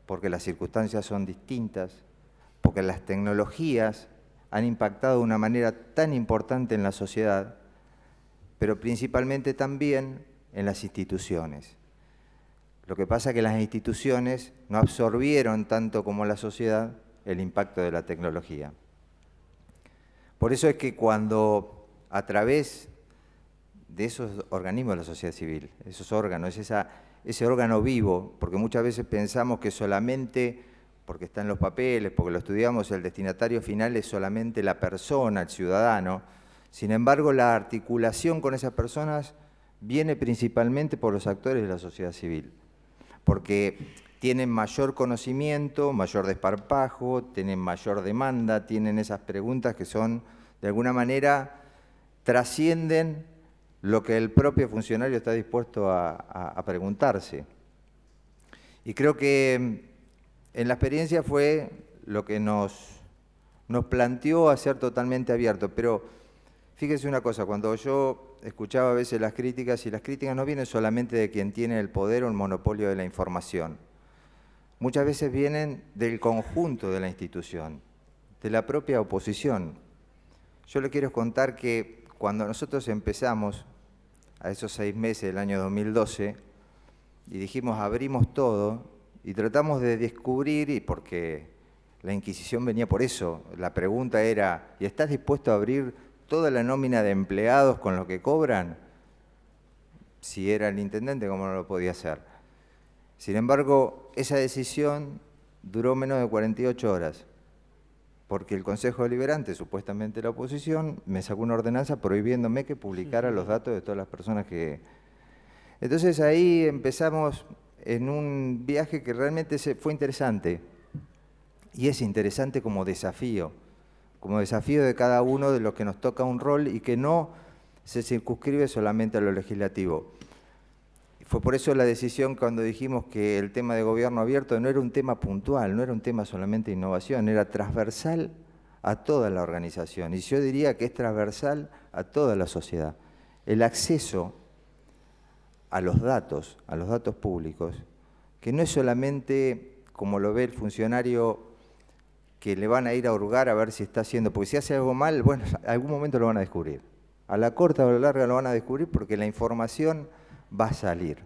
porque las circunstancias son distintas, porque las tecnologías han impactado de una manera tan importante en la sociedad, pero principalmente también en las instituciones. Lo que pasa es que las instituciones no absorbieron tanto como la sociedad el impacto de la tecnología. Por eso es que cuando a través de esos organismos de la sociedad civil, esos órganos, ese órgano vivo, porque muchas veces pensamos que solamente porque está en los papeles, porque lo estudiamos, el destinatario final es solamente la persona, el ciudadano. Sin embargo, la articulación con esas personas viene principalmente por los actores de la sociedad civil, porque tienen mayor conocimiento, mayor desparpajo, tienen mayor demanda, tienen esas preguntas que son, de alguna manera, trascienden lo que el propio funcionario está dispuesto a preguntarse. Y creo que en la experiencia fue lo que nos planteó a ser totalmente abierto, pero fíjese una cosa, cuando yo escuchaba a veces las críticas, y las críticas no vienen solamente de quien tiene el poder o el monopolio de la información, muchas veces vienen del conjunto de la institución, de la propia oposición. Yo le quiero contar que cuando nosotros empezamos, a esos 6 meses del año 2012, y dijimos abrimos todo, y tratamos de descubrir, y porque la Inquisición venía por eso, la pregunta era, ¿y estás dispuesto a abrir toda la nómina de empleados con lo que cobran? Si era el intendente, ¿cómo no lo podía hacer? Sin embargo, esa decisión duró menos de 48 horas, porque el Consejo Deliberante, supuestamente la oposición, me sacó una ordenanza prohibiéndome que publicara los datos de todas las personas que... Entonces ahí empezamos en un viaje que realmente fue interesante, y es interesante como desafío de cada uno de los que nos toca un rol y que no se circunscribe solamente a lo legislativo. Fue por eso la decisión cuando dijimos que el tema de gobierno abierto no era un tema puntual, no era un tema solamente de innovación, era transversal a toda la organización, y yo diría que es transversal a toda la sociedad. El acceso a los datos públicos, que no es solamente como lo ve el funcionario que le van a ir a hurgar a ver si está haciendo, porque si hace algo mal, bueno, en algún momento lo van a descubrir. A la corta o a la larga lo van a descubrir porque la información va a salir.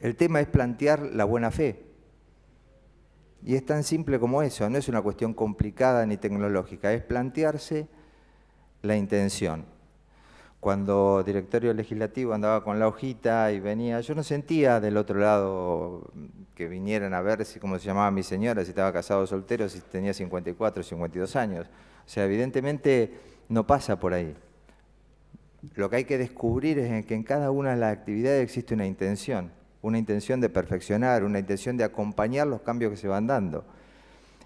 El tema es plantear la buena fe. Y es tan simple como eso, no es una cuestión complicada ni tecnológica, es plantearse la intención. cuando directorio legislativo andaba con la hojita y venía, yo no sentía del otro lado que vinieran a ver cómo se llamaba mi señora, si estaba casado o soltero, si tenía 54 o 52 años. O sea, evidentemente no pasa por ahí. Lo que hay que descubrir es que en cada una de las actividades existe una intención de perfeccionar, una intención de acompañar los cambios que se van dando.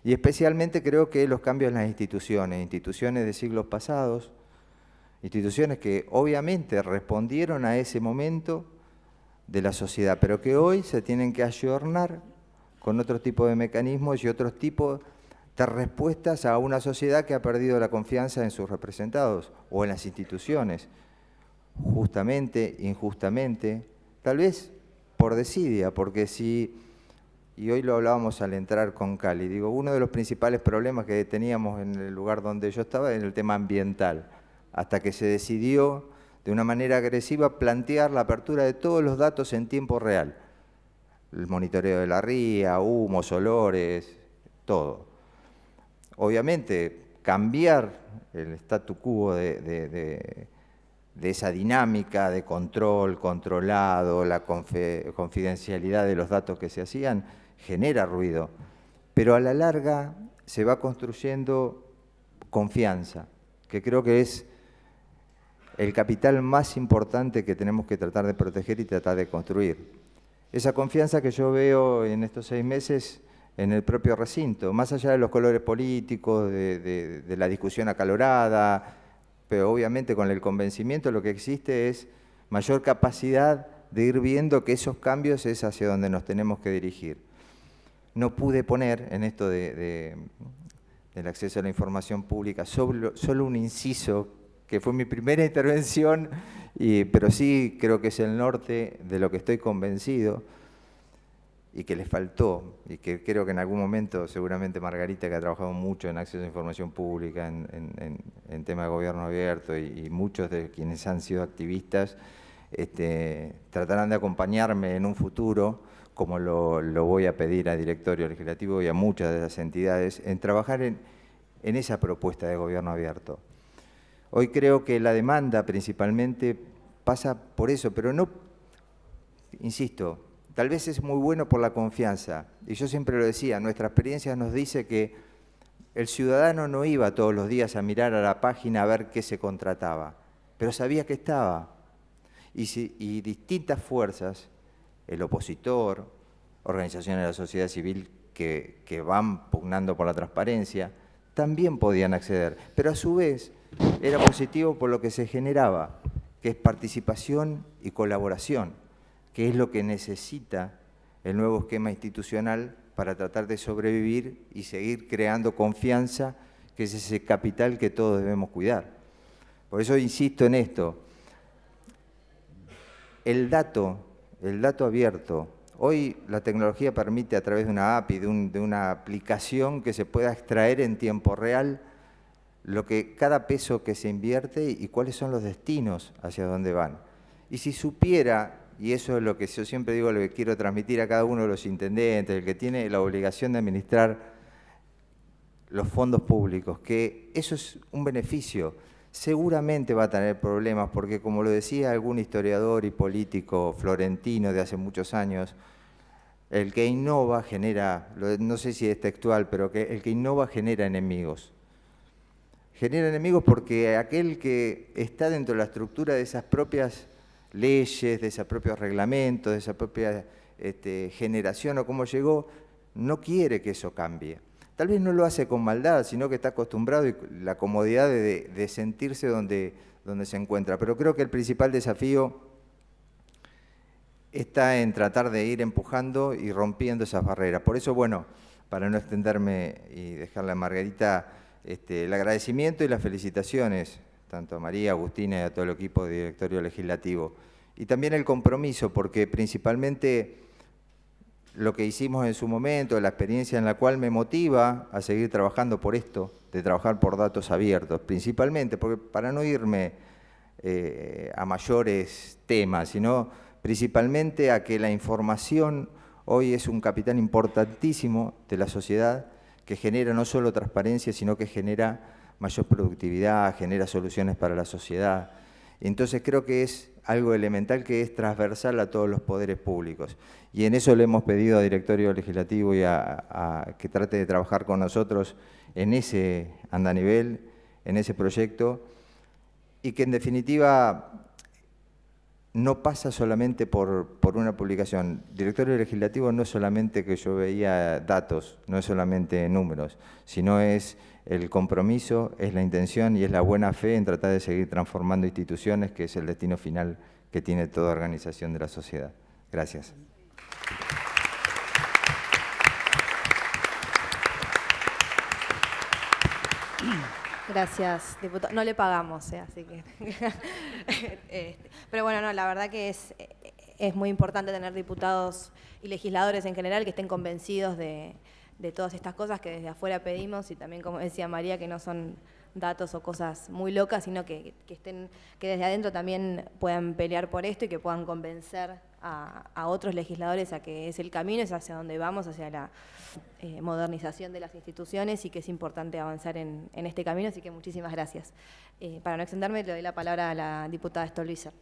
Y especialmente creo que los cambios en las instituciones de siglos pasados, instituciones que obviamente respondieron a ese momento de la sociedad, pero que hoy se tienen que ayornar con otro tipo de mecanismos y otros tipos de respuestas a una sociedad que ha perdido la confianza en sus representados o en las instituciones, justamente, injustamente, tal vez por desidia, porque y hoy lo hablábamos al entrar con Cali, digo, uno de los principales problemas que teníamos en el lugar donde yo estaba era el tema ambiental, hasta que se decidió de una manera agresiva plantear la apertura de todos los datos en tiempo real. El monitoreo de la ría, humos, olores, todo. Obviamente, cambiar el statu quo de esa dinámica de control, controlado, la confidencialidad de los datos que se hacían, genera ruido. Pero a la larga se va construyendo confianza, que creo que es el capital más importante que tenemos que tratar de proteger y tratar de construir. Esa confianza que yo veo en estos 6 meses en el propio recinto, más allá de los colores políticos, de la discusión acalorada, pero obviamente con el convencimiento lo que existe es mayor capacidad de ir viendo que esos cambios es hacia donde nos tenemos que dirigir. No pude poner en esto del acceso a la información pública solo un inciso, que fue mi primera intervención, pero sí creo que es el norte de lo que estoy convencido y que les faltó, y que creo que en algún momento seguramente Margarita, que ha trabajado mucho en acceso a información pública, en tema de gobierno abierto, y muchos de quienes han sido activistas, tratarán de acompañarme en un futuro, como lo voy a pedir a directorio legislativo y a muchas de las entidades, en trabajar en esa propuesta de gobierno abierto. Hoy creo que la demanda principalmente pasa por eso, pero no, insisto, tal vez es muy bueno por la confianza. Y yo siempre lo decía, nuestra experiencia nos dice que el ciudadano no iba todos los días a mirar a la página a ver qué se contrataba, pero sabía que estaba. Y distintas fuerzas, el opositor, organizaciones de la sociedad civil que van pugnando por la transparencia, también podían acceder. Pero a su vez era positivo por lo que se generaba, que es participación y colaboración, que es lo que necesita el nuevo esquema institucional para tratar de sobrevivir y seguir creando confianza, que es ese capital que todos debemos cuidar. Por eso insisto en esto. El dato abierto. Hoy la tecnología permite a través de una API, de una aplicación, que se pueda extraer en tiempo real cada peso que se invierte y cuáles son los destinos hacia dónde van. Y si supiera, y eso es lo que yo siempre digo, lo que quiero transmitir a cada uno de los intendentes, el que tiene la obligación de administrar los fondos públicos, que eso es un beneficio. Seguramente va a tener problemas porque, como lo decía algún historiador y político florentino de hace muchos años, el que innova genera, no sé si es textual, pero que el que innova genera enemigos. Genera enemigos porque aquel que está dentro de la estructura de esas propias leyes, de esos propios reglamentos, de esa propia generación o cómo llegó, no quiere que eso cambie. Tal vez no lo hace con maldad, sino que está acostumbrado y la comodidad de sentirse donde se encuentra. Pero creo que el principal desafío está en tratar de ir empujando y rompiendo esas barreras. Por eso, bueno, para no extenderme y dejarle a Margarita el agradecimiento y las felicitaciones, tanto a María, a Agustina y a todo el equipo de directorio legislativo. Y también el compromiso, porque principalmente lo que hicimos en su momento, la experiencia en la cual me motiva a seguir trabajando por esto, de trabajar por datos abiertos, principalmente, porque para no irme a mayores temas, sino principalmente a que la información hoy es un capital importantísimo de la sociedad, que genera no solo transparencia, sino que genera mayor productividad, genera soluciones para la sociedad. Entonces creo que es algo elemental que es transversal a todos los poderes públicos. Y en eso le hemos pedido al Directorio Legislativo y a que trate de trabajar con nosotros en ese andanivel, en ese proyecto, y que en definitiva no pasa solamente por una publicación. Directorio Legislativo no es solamente que yo veía datos, no es solamente números, sino es el compromiso, es la intención y es la buena fe en tratar de seguir transformando instituciones, que es el destino final que tiene toda organización de la sociedad. Gracias. Gracias, diputado. No le pagamos, así que... Pero bueno, no, la verdad que es muy importante tener diputados y legisladores en general que estén convencidos de todas estas cosas que desde afuera pedimos, y también, como decía María, que no son datos o cosas muy locas, sino que desde adentro también puedan pelear por esto y que puedan convencer a otros legisladores a que es el camino, es hacia donde vamos, hacia la modernización de las instituciones, y que es importante avanzar en este camino. Así que muchísimas gracias. Para no extenderme, le doy la palabra a la diputada Stolbizer.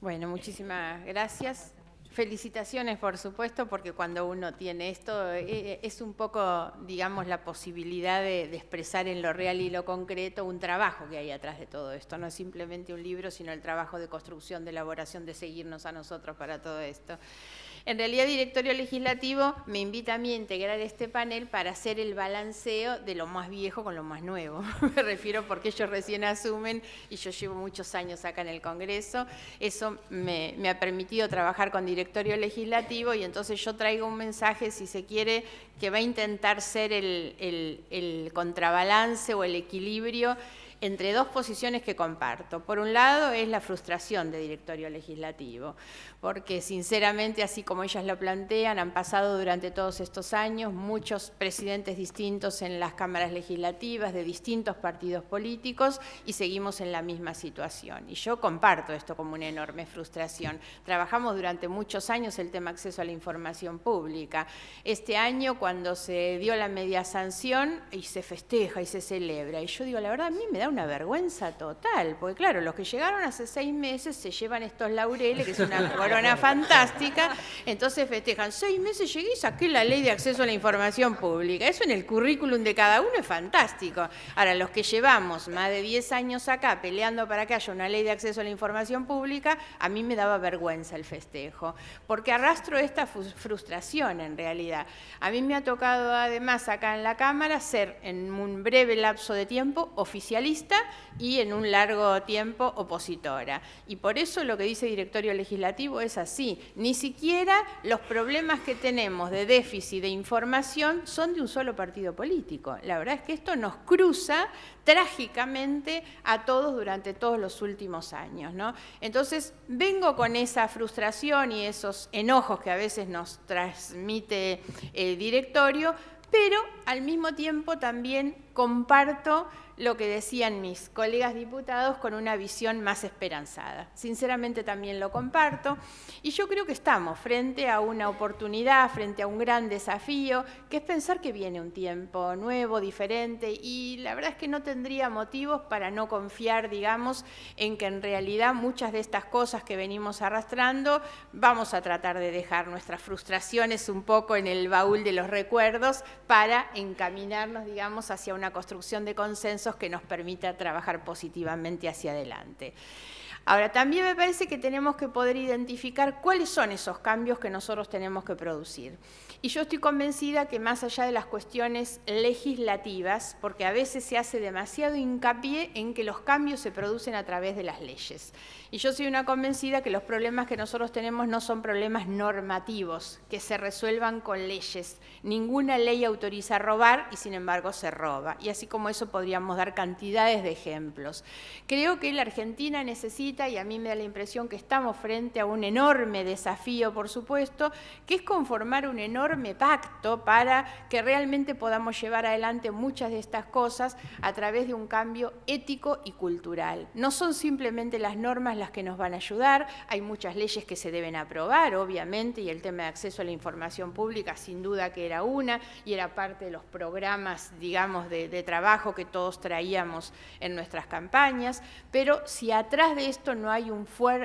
Bueno, muchísimas gracias. Felicitaciones, por supuesto, porque cuando uno tiene esto es un poco, digamos, la posibilidad de expresar en lo real y lo concreto un trabajo que hay atrás de todo esto. No es simplemente un libro, sino el trabajo de construcción, de elaboración, de seguirnos a nosotros para todo esto. En realidad, Directorio Legislativo me invita a mí a integrar este panel para hacer el balanceo de lo más viejo con lo más nuevo. Me refiero porque ellos recién asumen y yo llevo muchos años acá en el Congreso. Eso me ha permitido trabajar con Directorio Legislativo, y entonces yo traigo un mensaje, si se quiere, que va a intentar ser el contrabalance o el equilibrio entre dos posiciones que comparto. Por un lado es la frustración de Directorio Legislativo, porque sinceramente, así como ellas lo plantean, han pasado durante todos estos años muchos presidentes distintos en las cámaras legislativas de distintos partidos políticos y seguimos en la misma situación. Y yo comparto esto como una enorme frustración. Trabajamos durante muchos años el tema acceso a la información pública. Este año, cuando se dio la media sanción, y se festeja y se celebra, y yo digo, la verdad, a mí me da una vergüenza total, porque claro, los que llegaron hace 6 meses se llevan estos laureles, que es una corona fantástica, entonces festejan, 6 meses llegué y saqué la ley de acceso a la información pública. Eso en el currículum de cada uno es fantástico. Ahora, los que llevamos más de 10 años acá peleando para que haya una ley de acceso a la información pública, a mí me daba vergüenza el festejo, porque arrastro esta frustración en realidad. A mí me ha tocado además acá en la Cámara ser en un breve lapso de tiempo oficialista y en un largo tiempo opositora. Y por eso lo que dice Directorio Legislativo es así. Ni siquiera los problemas que tenemos de déficit de información son de un solo partido político. La verdad es que esto nos cruza trágicamente a todos durante todos los últimos años, ¿no? Entonces, vengo con esa frustración y esos enojos que a veces nos transmite el directorio, pero al mismo tiempo también comparto lo que decían mis colegas diputados con una visión más esperanzada. Sinceramente también lo comparto, y yo creo que estamos frente a una oportunidad, frente a un gran desafío, que es pensar que viene un tiempo nuevo, diferente, y la verdad es que no tendría motivos para no confiar, digamos, en que en realidad muchas de estas cosas que venimos arrastrando vamos a tratar de dejar nuestras frustraciones un poco en el baúl de los recuerdos para encaminarnos, digamos, hacia una construcción de consensos que nos permita trabajar positivamente hacia adelante. Ahora, también me parece que tenemos que poder identificar cuáles son esos cambios que nosotros tenemos que producir. Y yo estoy convencida que más allá de las cuestiones legislativas, porque a veces se hace demasiado hincapié en que los cambios se producen a través de las leyes. Y yo soy una convencida que los problemas que nosotros tenemos no son problemas normativos, que se resuelvan con leyes. Ninguna ley autoriza robar y sin embargo se roba. Y así como eso podríamos dar cantidades de ejemplos. Creo que la Argentina necesita felicita y a mí me da la impresión que estamos frente a un enorme desafío, por supuesto, que es conformar un enorme pacto para que realmente podamos llevar adelante muchas de estas cosas a través de un cambio ético y cultural. No son simplemente las normas las que nos van a ayudar, hay muchas leyes que se deben aprobar, obviamente, y el tema de acceso a la información pública sin duda que era una, y era parte de los programas, digamos, de trabajo que todos traíamos en nuestras campañas, pero si atrás de esto no hay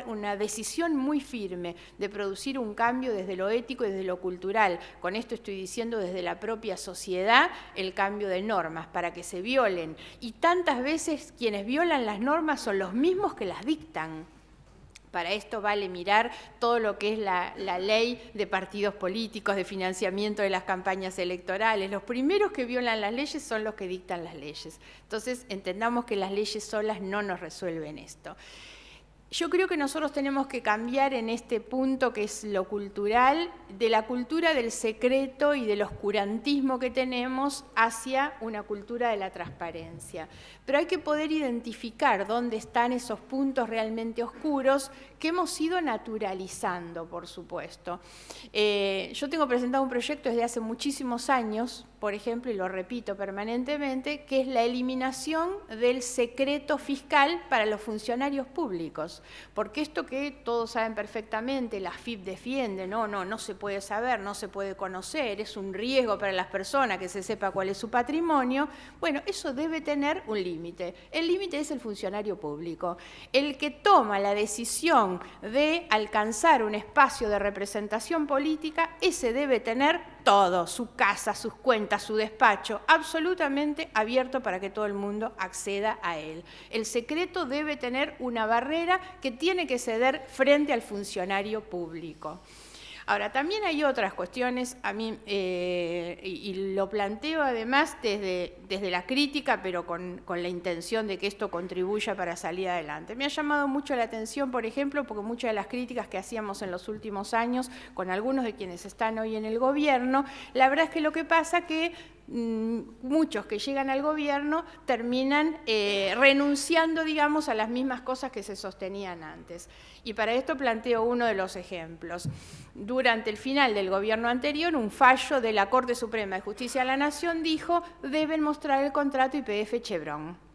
una decisión muy firme de producir un cambio desde lo ético y desde lo cultural, con esto estoy diciendo desde la propia sociedad, el cambio de normas para que se violen, y tantas veces quienes violan las normas son los mismos que las dictan. Para esto vale mirar todo lo que es la ley de partidos políticos, de financiamiento de las campañas electorales. Los primeros que violan las leyes son los que dictan las leyes. Entonces, entendamos que las leyes solas no nos resuelven esto. Yo creo que nosotros tenemos que cambiar en este punto que es lo cultural, de la cultura del secreto y del oscurantismo que tenemos hacia una cultura de la transparencia. Pero hay que poder identificar dónde están esos puntos realmente oscuros que hemos ido naturalizando, por supuesto. Yo tengo presentado un proyecto desde hace muchísimos años, por ejemplo, y lo repito permanentemente, que es la eliminación del secreto fiscal para los funcionarios públicos. Porque esto que todos saben perfectamente, la AFIP defiende, no se puede saber, no se puede conocer, es un riesgo para las personas que se sepa cuál es su patrimonio, bueno, eso debe tener un límite. El límite es el funcionario público. El que toma la decisión de alcanzar un espacio de representación política, ese debe tener todo, su casa, sus cuentas, su despacho, absolutamente abierto para que todo el mundo acceda a él. El secreto debe tener una barrera que tiene que ceder frente al funcionario público. Ahora, también hay otras cuestiones, a mí, y lo planteo además desde la crítica, pero con la intención de que esto contribuya para salir adelante. Me ha llamado mucho la atención, por ejemplo, porque muchas de las críticas que hacíamos en los últimos años con algunos de quienes están hoy en el gobierno, la verdad es que lo que pasa es que muchos que llegan al gobierno terminan renunciando, digamos, a las mismas cosas que se sostenían antes. Y para esto planteo uno de los ejemplos. Durante el final del gobierno anterior, un fallo de la Corte Suprema de Justicia de la Nación dijo: deben mostrar el contrato YPF Chevron.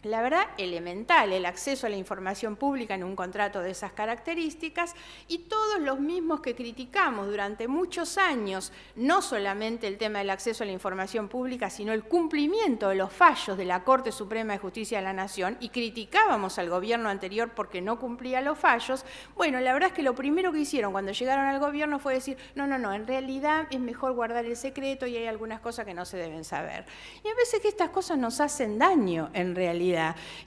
La verdad, elemental, el acceso a la información pública en un contrato de esas características, y todos los mismos que criticamos durante muchos años, no solamente el tema del acceso a la información pública, sino el cumplimiento de los fallos de la Corte Suprema de Justicia de la Nación, y criticábamos al gobierno anterior porque no cumplía los fallos, bueno, la verdad es que lo primero que hicieron cuando llegaron al gobierno fue decir, no, en realidad es mejor guardar el secreto y hay algunas cosas que no se deben saber. Y a veces que estas cosas nos hacen daño, en realidad.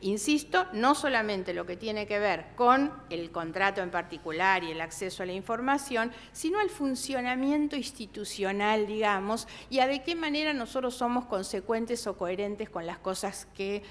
Insisto, no solamente lo que tiene que ver con el contrato en particular y el acceso a la información, sino el funcionamiento institucional, digamos, y a de qué manera nosotros somos consecuentes o coherentes con las cosas que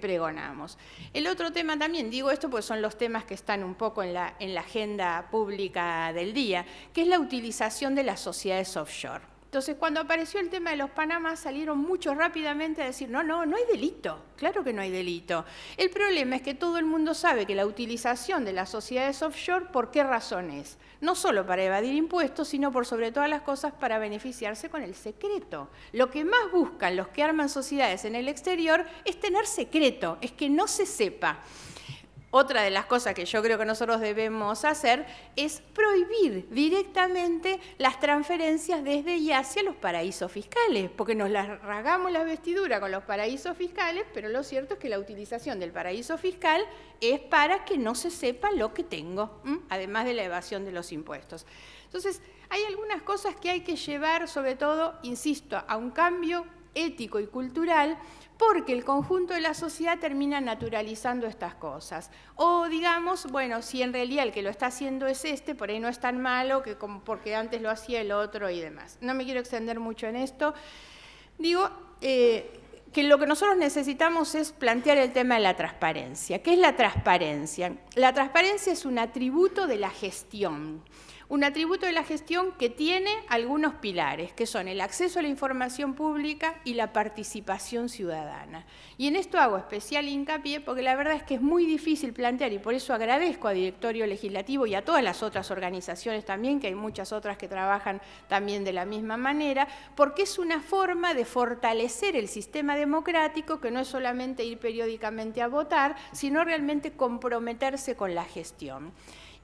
pregonamos. El otro tema también, digo esto porque son los temas que están un poco en la agenda pública del día, que es la utilización de las sociedades offshore. Entonces, cuando apareció el tema de los Panamá, salieron muchos rápidamente a decir, no hay delito, claro que no hay delito. El problema es que todo el mundo sabe que la utilización de las sociedades offshore, ¿por qué razón es? No solo para evadir impuestos, sino por sobre todas las cosas para beneficiarse con el secreto. Lo que más buscan los que arman sociedades en el exterior es tener secreto, es que no se sepa. Otra de las cosas que yo creo que nosotros debemos hacer es prohibir directamente las transferencias desde y hacia los paraísos fiscales, porque nos las rasgamos la vestidura con los paraísos fiscales, pero lo cierto es que la utilización del paraíso fiscal es para que no se sepa lo que tengo, además de la evasión de los impuestos. Entonces, hay algunas cosas que hay que llevar, sobre todo, insisto, a un cambio ético y cultural, porque el conjunto de la sociedad termina naturalizando estas cosas. O digamos, bueno, si en realidad el que lo está haciendo es por ahí no es tan malo que porque antes lo hacía el otro y demás. No me quiero extender mucho en esto. Digo que lo que nosotros necesitamos es plantear el tema de la transparencia. ¿Qué es la transparencia? La transparencia es un atributo de la gestión. Un atributo de la gestión que tiene algunos pilares, que son el acceso a la información pública y la participación ciudadana. Y en esto hago especial hincapié porque la verdad es que es muy difícil plantear, y por eso agradezco a Directorio Legislativo y a todas las otras organizaciones también, que hay muchas otras que trabajan también de la misma manera, porque es una forma de fortalecer el sistema democrático, que no es solamente ir periódicamente a votar, sino realmente comprometerse con la gestión.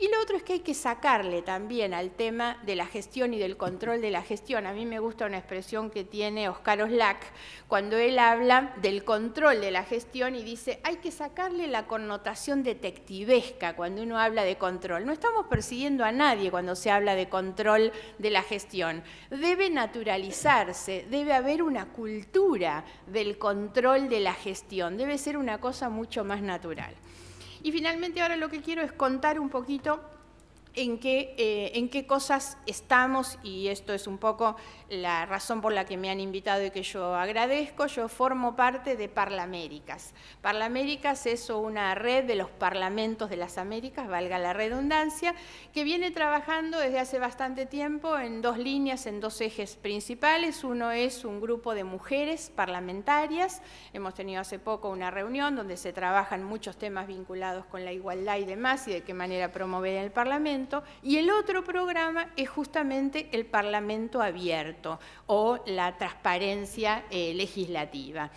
Y lo otro es que hay que sacarle también al tema de la gestión y del control de la gestión. A mí me gusta una expresión que tiene Oscar Oslak cuando él habla del control de la gestión y dice hay que sacarle la connotación detectivesca cuando uno habla de control. No estamos persiguiendo a nadie cuando se habla de control de la gestión. Debe naturalizarse, debe haber una cultura del control de la gestión, debe ser una cosa mucho más natural. Y finalmente ahora lo que quiero es contar un poquito en qué cosas estamos, y esto es un poco la razón por la que me han invitado y que yo agradezco. Yo formo parte de Parlaméricas. Parlaméricas es una red de los parlamentos de las Américas, valga la redundancia, que viene trabajando desde hace bastante tiempo en dos líneas, en dos ejes principales. Uno es un grupo de mujeres parlamentarias. Hemos tenido hace poco una reunión donde se trabajan muchos temas vinculados con la igualdad y demás, y de qué manera promover el Parlamento. Y el otro programa es justamente el Parlamento Abierto o la transparencia legislativa.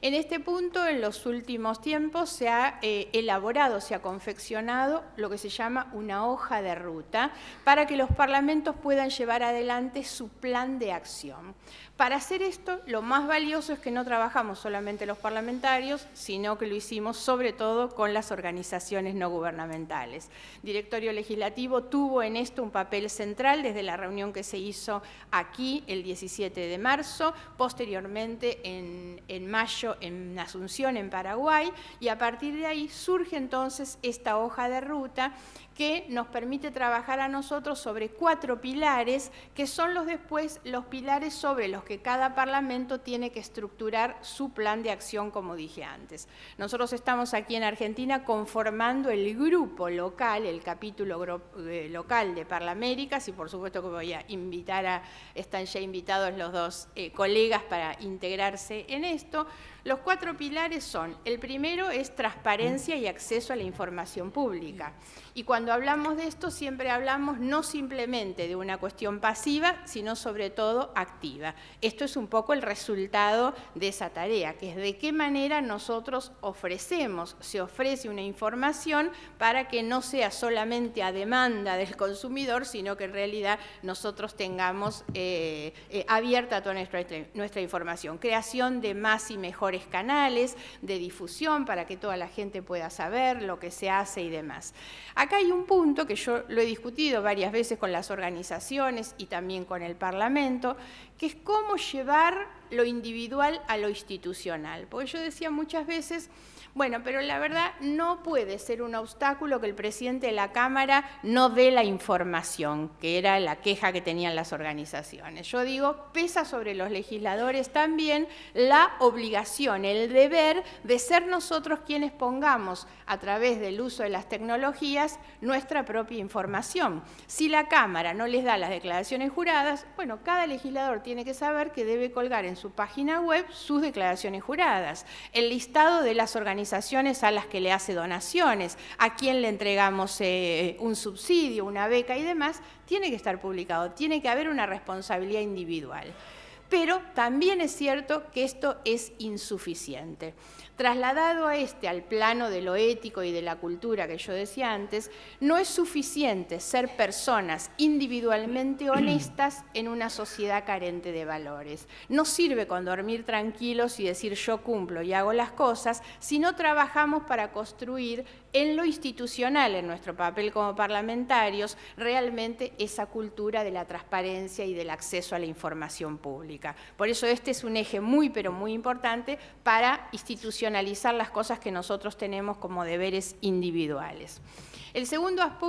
En este punto, en los últimos tiempos, se ha elaborado, se ha confeccionado lo que se llama una hoja de ruta para que los parlamentos puedan llevar adelante su plan de acción. Para hacer esto, lo más valioso es que no trabajamos solamente los parlamentarios, sino que lo hicimos sobre todo con las organizaciones no gubernamentales. Directorio Legislativo tuvo en esto un papel central desde la reunión que se hizo aquí el 17 de marzo, posteriormente en mayo en Asunción, en Paraguay, y a partir de ahí surge entonces esta hoja de ruta que nos permite trabajar a nosotros sobre 4 pilares, que son después los pilares sobre los que cada parlamento tiene que estructurar su plan de acción, como dije antes. Nosotros estamos aquí en Argentina conformando el grupo local, el capítulo local de Parlaméricas, y por supuesto que voy a invitar están ya invitados los dos colegas para integrarse en esto. Los 4 pilares son, el primero es transparencia y acceso a la información pública. Y cuando hablamos de esto siempre hablamos no simplemente de una cuestión pasiva, sino sobre todo activa. Esto es un poco el resultado de esa tarea, que es de qué manera nosotros se ofrece una información para que no sea solamente a demanda del consumidor, sino que en realidad nosotros tengamos abierta toda nuestra información. Creación de más y mejores canales de difusión para que toda la gente pueda saber lo que se hace y demás. Acá hay un punto que yo lo he discutido varias veces con las organizaciones y también con el Parlamento, que es cómo llevar lo individual a lo institucional. Porque yo decía muchas veces, bueno, pero la verdad no puede ser un obstáculo que el presidente de la Cámara no dé la información, que era la queja que tenían las organizaciones. Yo digo, pesa sobre los legisladores también la obligación, el deber de ser nosotros quienes pongamos a través del uso de las tecnologías nuestra propia información. Si la Cámara no les da las declaraciones juradas, bueno, cada legislador tiene que saber que debe colgar en su página web sus declaraciones juradas, el listado de las organizaciones a las que le hace donaciones, a quién le entregamos un subsidio, una beca y demás, tiene que estar publicado, tiene que haber una responsabilidad individual. Pero también es cierto que esto es insuficiente. Trasladado al plano de lo ético y de la cultura que yo decía antes, no es suficiente ser personas individualmente honestas en una sociedad carente de valores. No sirve con dormir tranquilos y decir yo cumplo y hago las cosas, si no trabajamos para construir en lo institucional, en nuestro papel como parlamentarios, realmente esa cultura de la transparencia y del acceso a la información pública. Por eso este es un eje muy, pero muy importante para institucionalizar las cosas que nosotros tenemos como deberes individuales. El segundo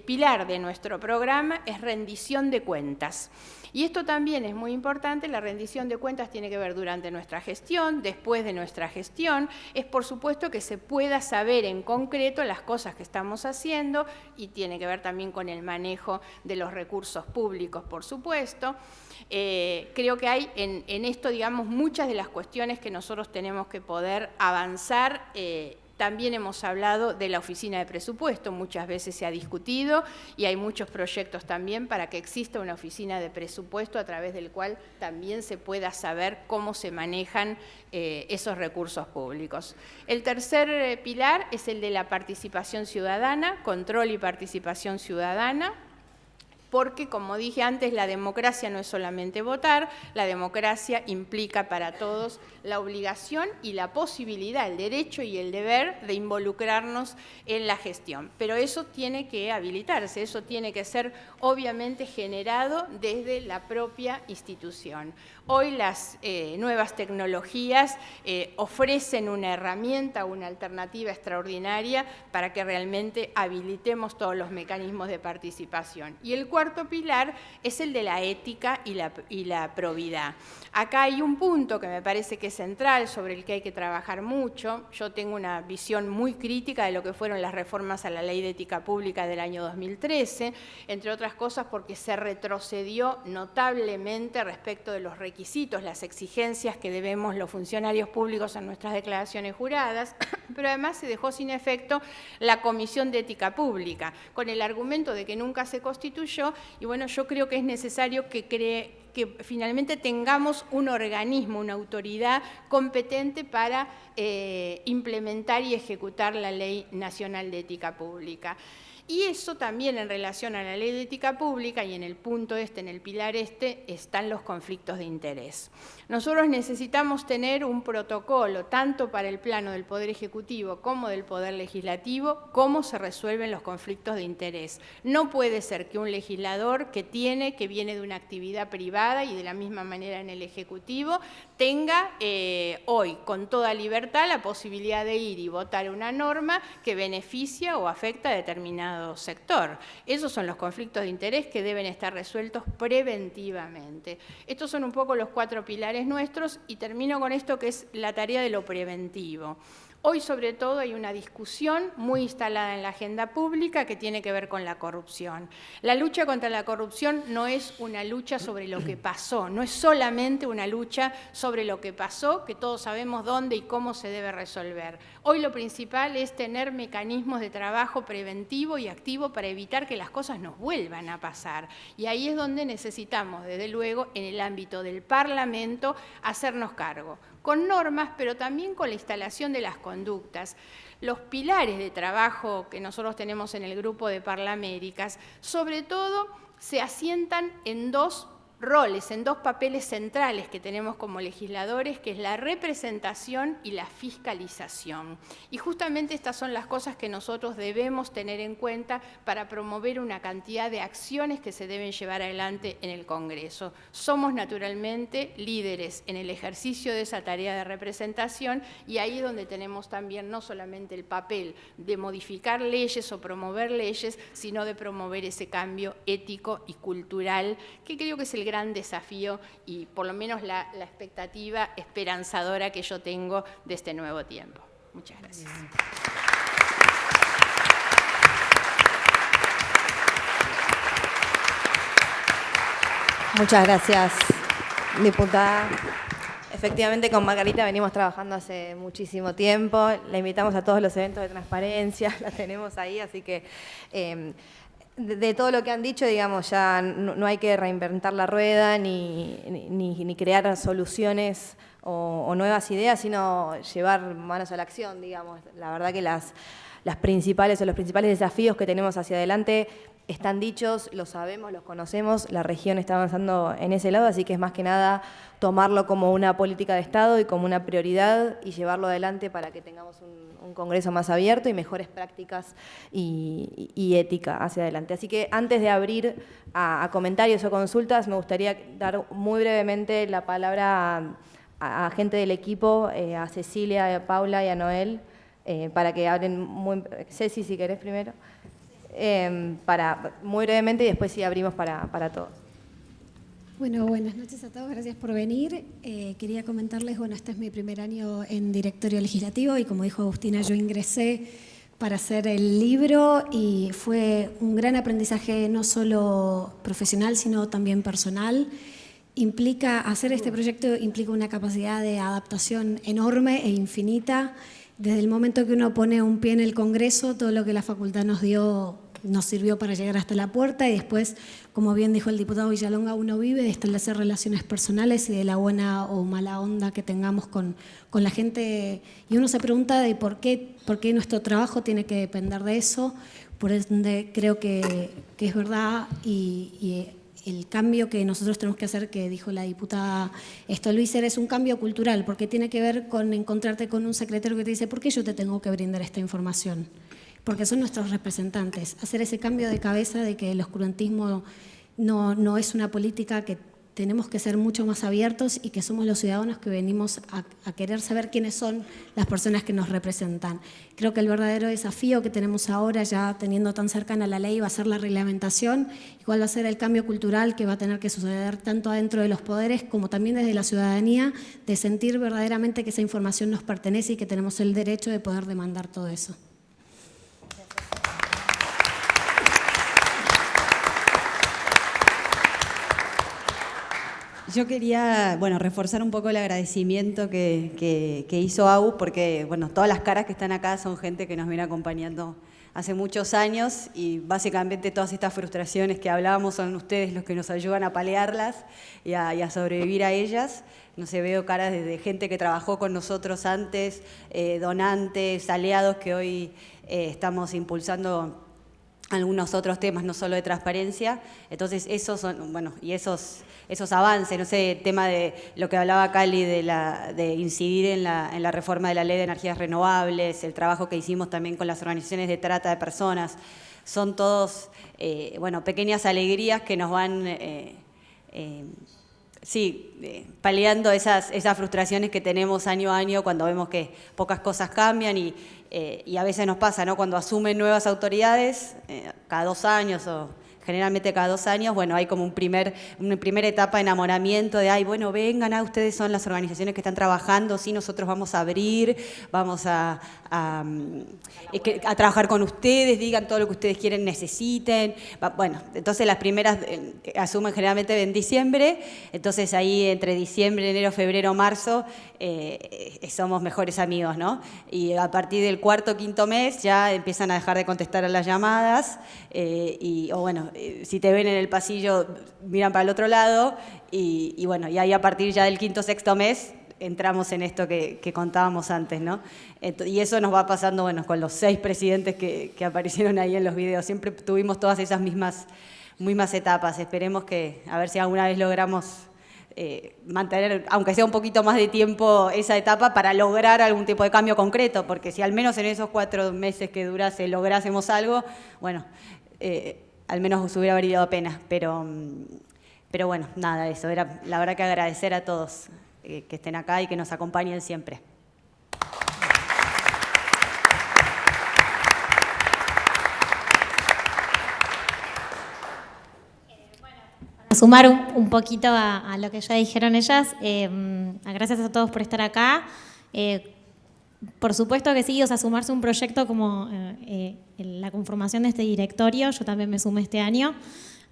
pilar de nuestro programa es rendición de cuentas. Y esto también es muy importante, la rendición de cuentas tiene que ver durante nuestra gestión, después de nuestra gestión, es por supuesto que se pueda saber en concreto las cosas que estamos haciendo y tiene que ver también con el manejo de los recursos públicos, por supuesto. Creo que hay en esto, digamos, muchas de las cuestiones que nosotros tenemos que poder avanzar. También hemos hablado de la oficina de presupuesto, muchas veces se ha discutido y hay muchos proyectos también para que exista una oficina de presupuesto a través del cual también se pueda saber cómo se manejan esos recursos públicos. El tercer pilar es el de la participación ciudadana, control y participación ciudadana. Porque, como dije antes, la democracia no es solamente votar, la democracia implica para todos la obligación y la posibilidad, el derecho y el deber de involucrarnos en la gestión. Pero eso tiene que habilitarse, eso tiene que ser obviamente generado desde la propia institución. Hoy las nuevas tecnologías ofrecen una herramienta, una alternativa extraordinaria para que realmente habilitemos todos los mecanismos de participación. Y el cuarto pilar es el de la ética y la probidad. Acá hay un punto que me parece que es central, sobre el que hay que trabajar mucho. Yo tengo una visión muy crítica de lo que fueron las reformas a la Ley de Ética Pública del año 2013, entre otras cosas porque se retrocedió notablemente respecto de los requisitos, las exigencias que debemos los funcionarios públicos en nuestras declaraciones juradas, pero además se dejó sin efecto la Comisión de Ética Pública, con el argumento de que nunca se constituyó, y bueno, yo creo que es necesario que finalmente tengamos un organismo, una autoridad competente para implementar y ejecutar la Ley Nacional de Ética Pública. Y eso también en relación a la Ley de Ética Pública, y en el punto este, en el pilar este, están los conflictos de interés. Nosotros necesitamos tener un protocolo, tanto para el plano del Poder Ejecutivo como del Poder Legislativo, cómo se resuelven los conflictos de interés. No puede ser que un legislador que viene de una actividad privada y de la misma manera en el Ejecutivo, tenga hoy con toda libertad la posibilidad de ir y votar una norma que beneficia o afecta a determinado sector. Esos son los conflictos de interés que deben estar resueltos preventivamente. Estos son un poco los 4 pilares nuestros y termino con esto que es la tarea de lo preventivo. Hoy, sobre todo, hay una discusión muy instalada en la agenda pública que tiene que ver con la corrupción. La lucha contra la corrupción no es una lucha sobre lo que pasó, no es solamente una lucha sobre lo que pasó, que todos sabemos dónde y cómo se debe resolver. Hoy lo principal es tener mecanismos de trabajo preventivo y activo para evitar que las cosas nos vuelvan a pasar. Y ahí es donde necesitamos, desde luego, en el ámbito del Parlamento, hacernos cargo, con normas, pero también con la instalación de las conductas. Los pilares de trabajo que nosotros tenemos en el grupo de Parlaméricas, sobre todo, se asientan en 2 roles, en 2 papeles centrales que tenemos como legisladores, que es la representación y la fiscalización. Y justamente estas son las cosas que nosotros debemos tener en cuenta para promover una cantidad de acciones que se deben llevar adelante en el Congreso. Somos naturalmente líderes en el ejercicio de esa tarea de representación y ahí es donde tenemos también no solamente el papel de modificar leyes o promover leyes, sino de promover ese cambio ético y cultural, que creo que es el gran desafío y por lo menos la expectativa esperanzadora que yo tengo de este nuevo tiempo. Muchas gracias. Muchas gracias, diputada. Efectivamente, con Margarita venimos trabajando hace muchísimo tiempo. La invitamos a todos los eventos de transparencia, la tenemos ahí, así que de todo lo que han dicho, digamos, ya no hay que reinventar la rueda ni crear soluciones o nuevas ideas, sino llevar manos a la acción, digamos. La verdad que los principales desafíos que tenemos hacia adelante están dichos, los sabemos, los conocemos, la región está avanzando en ese lado, así que es más que nada tomarlo como una política de Estado y como una prioridad y llevarlo adelante para que tengamos un Congreso más abierto y mejores prácticas y ética hacia adelante. Así que antes de abrir a comentarios o consultas, me gustaría dar muy brevemente la palabra a gente del equipo, a Cecilia, a Paula y a Noel, para que hablen Ceci, si querés primero. Muy brevemente y después sí abrimos para todos. Bueno, buenas noches a todos, gracias por venir. Quería comentarles, bueno, este es mi primer año en directorio legislativo y como dijo Agustina, yo ingresé para hacer el libro y fue un gran aprendizaje no solo profesional, sino también personal. Hacer este proyecto implica una capacidad de adaptación enorme e infinita. Desde el momento que uno pone un pie en el Congreso, todo lo que la facultad nos dio nos sirvió para llegar hasta la puerta y después, como bien dijo el diputado Villalonga, uno vive de establecer relaciones personales y de la buena o mala onda que tengamos con la gente. Y uno se pregunta de por qué nuestro trabajo tiene que depender de eso. Por ende, creo que es verdad y el cambio que nosotros tenemos que hacer, que dijo la diputada Stolbizer, es un cambio cultural, porque tiene que ver con encontrarte con un secretario que te dice, ¿por qué yo te tengo que brindar esta información? Porque son nuestros representantes. Hacer ese cambio de cabeza de que el oscurantismo no es una política, que tenemos que ser mucho más abiertos y que somos los ciudadanos que venimos a querer saber quiénes son las personas que nos representan. Creo que el verdadero desafío que tenemos ahora, ya teniendo tan cercana la ley, va a ser la reglamentación, igual va a ser el cambio cultural que va a tener que suceder tanto adentro de los poderes como también desde la ciudadanía, de sentir verdaderamente que esa información nos pertenece y que tenemos el derecho de poder demandar todo eso. Yo quería, reforzar un poco el agradecimiento que hizo Agus, porque, todas las caras que están acá son gente que nos viene acompañando hace muchos años y básicamente todas estas frustraciones que hablábamos son ustedes los que nos ayudan a paliarlas y a sobrevivir a ellas. No sé, veo caras de gente que trabajó con nosotros antes, donantes, aliados que hoy estamos impulsando algunos otros temas, no solo de transparencia. Entonces, esos son, y esos avances, no sé, el tema de lo que hablaba Cali de incidir en la reforma de la ley de energías renovables, el trabajo que hicimos también con las organizaciones de trata de personas, son todos, pequeñas alegrías que nos van, paliando esas frustraciones que tenemos año a año cuando vemos que pocas cosas cambian y a veces nos pasa, ¿no? Cuando asumen nuevas autoridades, cada 2 años o generalmente cada 2 años, hay como una primera etapa de enamoramiento de, vengan, ustedes son las organizaciones que están trabajando, sí, nosotros vamos a abrir, vamos a trabajar con ustedes, digan todo lo que ustedes quieren, necesiten. Entonces las primeras asumen generalmente en diciembre, entonces ahí entre diciembre, enero, febrero, marzo, somos mejores amigos, ¿no? Y a partir del 4º o 5º mes ya empiezan a dejar de contestar a las llamadas si te ven en el pasillo miran para el otro lado y ahí a partir ya del 5º o 6º mes entramos en esto que contábamos antes, ¿no? Y eso nos va pasando, con los 6 presidentes que aparecieron ahí en los videos. Siempre tuvimos todas esas mismas etapas. Esperemos que, a ver si alguna vez logramos mantener, aunque sea un poquito más de tiempo, esa etapa para lograr algún tipo de cambio concreto, porque si al menos en esos 4 meses que durase lográsemos algo, al menos os hubiera valido la pena. Pero nada, eso. Era la verdad que agradecer a todos que estén acá y que nos acompañen siempre. Sumar un poquito a lo que ya dijeron ellas, gracias a todos por estar acá. Por supuesto que sí, sumarse un proyecto como la conformación de este directorio, yo también me sumé este año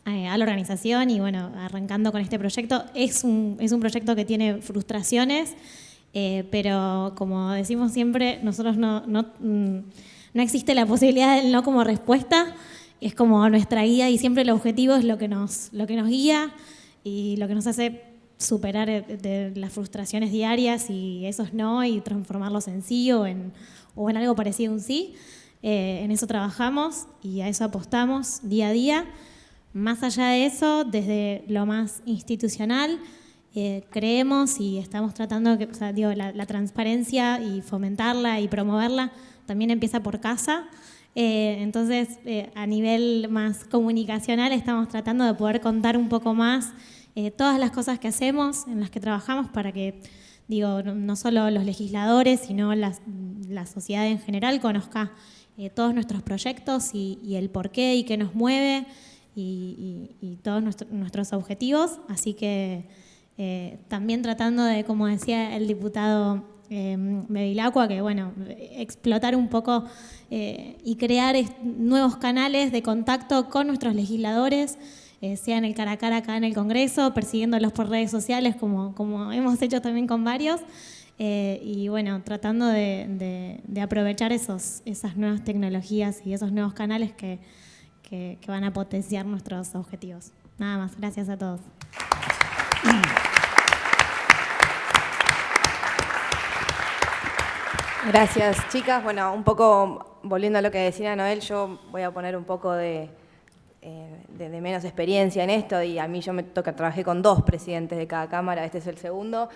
a la organización y arrancando con este proyecto. Es un proyecto que tiene frustraciones, pero como decimos siempre, nosotros no existe la posibilidad del no como respuesta. Es como nuestra guía y siempre el objetivo es lo que nos guía y lo que nos hace superar de las frustraciones diarias y esos no y transformarlos en sí o en algo parecido a un sí. En eso trabajamos y a eso apostamos día a día. Más allá de eso, desde lo más institucional, creemos y estamos tratando que la transparencia y fomentarla y promoverla también empieza por casa. Entonces, a nivel más comunicacional, estamos tratando de poder contar un poco más todas las cosas que hacemos, en las que trabajamos, para que, no solo los legisladores, sino la sociedad en general conozca todos nuestros proyectos y el porqué y qué nos mueve. y todos nuestros objetivos. Así que también tratando de, como decía el diputado Bevilacqua, que bueno, explotar un poco y crear nuevos canales de contacto con nuestros legisladores, sea en el cara a cara acá en el Congreso, persiguiéndolos por redes sociales como hemos hecho también con varios, y bueno, tratando de aprovechar esas nuevas tecnologías y esos nuevos canales que van a potenciar nuestros objetivos. Nada más, gracias a todos. Gracias, chicas. Bueno, un poco volviendo a lo que decía Noel, yo voy a poner un poco de menos experiencia en esto, y a mí trabajé con 2 presidentes de cada cámara, este es el segundo.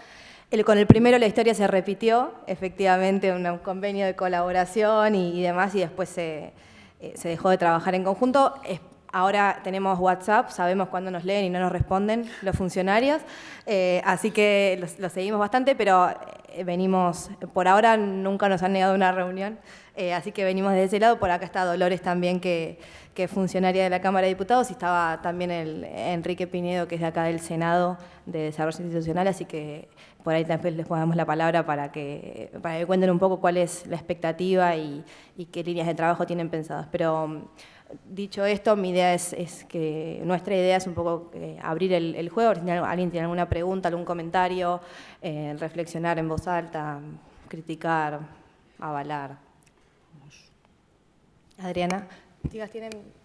Con el primero la historia se repitió, efectivamente, un convenio de colaboración y demás, y después se dejó de trabajar en conjunto. Ahora tenemos WhatsApp, sabemos cuándo nos leen y no nos responden los funcionarios, así que lo seguimos bastante, pero venimos, por ahora nunca nos han negado una reunión, así que venimos de ese lado. Por acá está Dolores también, que es funcionaria de la Cámara de Diputados, y estaba también Enrique Pinedo, que es de acá del Senado de Desarrollo Institucional, así que por ahí también les damos la palabra para que cuenten un poco cuál es la expectativa y qué líneas de trabajo tienen pensadas. Pero dicho esto, mi idea es que nuestra idea es un poco abrir el juego. Si alguien tiene alguna pregunta, algún comentario, reflexionar en voz alta, criticar, avalar. Adriana, chicas,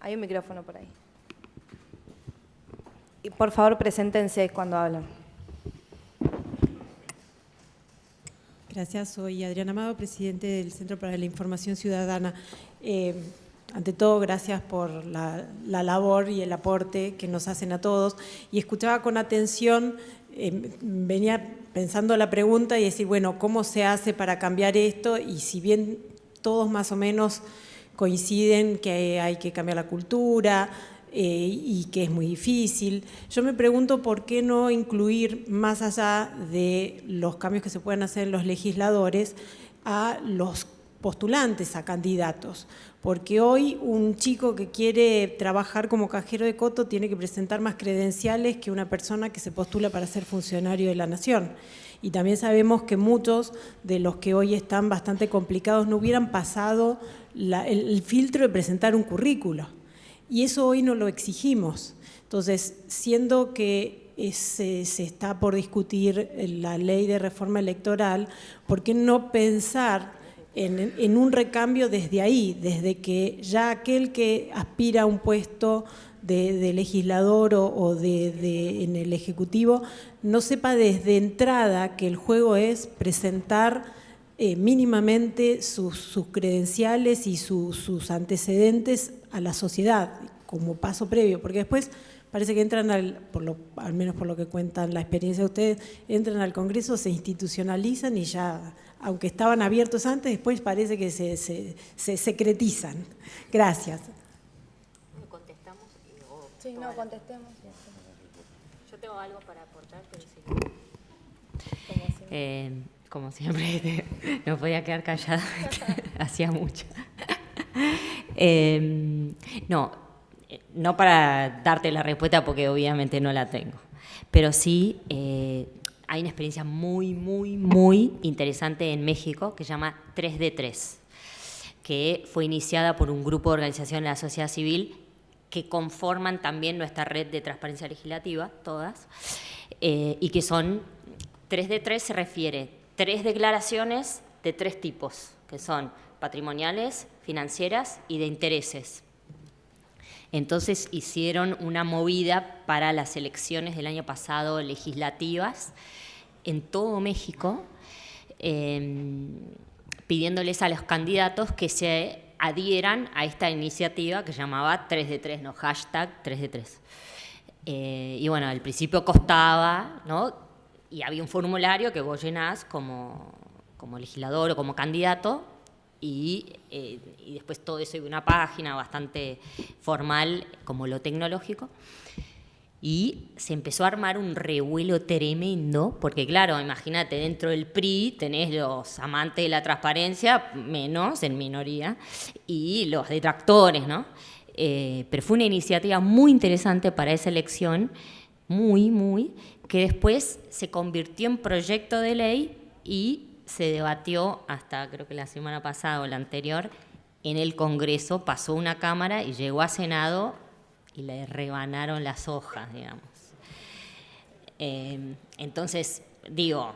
hay un micrófono por ahí. Y por favor, preséntense cuando hablan. Gracias, soy Adriana Amado, presidente del Centro para la Información Ciudadana. Ante todo, gracias por la labor y el aporte que nos hacen a todos. Y escuchaba con atención, venía pensando la pregunta y decir, bueno, ¿cómo se hace para cambiar esto? Y si bien todos más o menos coinciden que hay que cambiar la cultura y que es muy difícil, yo me pregunto por qué no incluir, más allá de los cambios que se pueden hacer en los legisladores, a los postulantes a candidatos. Porque hoy un chico que quiere trabajar como cajero de coto tiene que presentar más credenciales que una persona que se postula para ser funcionario de la Nación. Y también sabemos que muchos de los que hoy están bastante complicados no hubieran pasado el filtro de presentar un currículo. Y eso hoy no lo exigimos. Entonces, siendo que se está por discutir la ley de reforma electoral, ¿por qué no pensar en un recambio desde ahí, desde que ya aquel que aspira a un puesto de legislador o en el Ejecutivo no sepa desde entrada que el juego es presentar mínimamente sus credenciales y sus antecedentes a la sociedad como paso previo? Porque después parece que entran, al menos por lo que cuentan la experiencia de ustedes, entran al Congreso, se institucionalizan y ya, aunque estaban abiertos antes, después parece que se secretizan. Gracias. ¿Contestamos? Sí, no, contestemos. Yo tengo algo para aportar, pero sí. Como siempre, no podía quedar callada, hacía mucho. No para darte la respuesta, porque obviamente no la tengo, pero sí hay una experiencia muy, muy, muy interesante en México que se llama 3D3, que fue iniciada por un grupo de organizaciones de la sociedad civil que conforman también nuestra red de transparencia legislativa, todas, y que son 3D3, se refiere 3 declaraciones de 3 tipos, que son patrimoniales, financieras y de intereses. Entonces hicieron una movida para las elecciones del año pasado legislativas en todo México, pidiéndoles a los candidatos que se adhieran a esta iniciativa que se llamaba 3D3, ¿no? Hashtag 3D3. Y bueno, al principio costaba, ¿no? Y había un formulario que vos llenás como legislador o como candidato, y después todo eso, hay una página bastante formal como lo tecnológico, y se empezó a armar un revuelo tremendo, porque claro, imagínate, dentro del PRI tenés los amantes de la transparencia, menos, en minoría, y los detractores, ¿no? pero fue una iniciativa muy interesante para esa elección, que después se convirtió en proyecto de ley y se debatió hasta, creo que la semana pasada o la anterior, en el Congreso, pasó una Cámara y llegó a Senado y le rebanaron las hojas, digamos. Entonces, digo,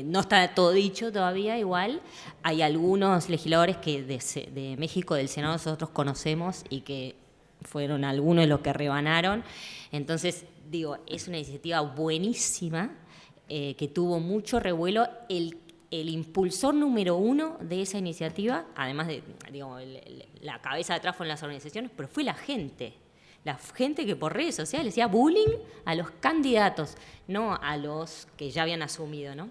no está todo dicho todavía igual. Hay algunos legisladores que de México, del Senado, nosotros conocemos y que fueron algunos de los que rebanaron. Entonces, digo, es una iniciativa buenísima, que tuvo mucho revuelo. El impulsor número 1 de esa iniciativa, además de, digamos, la cabeza detrás fueron las organizaciones, pero fue la gente que por redes sociales hacía bullying a los candidatos, no a los que ya habían asumido, ¿no?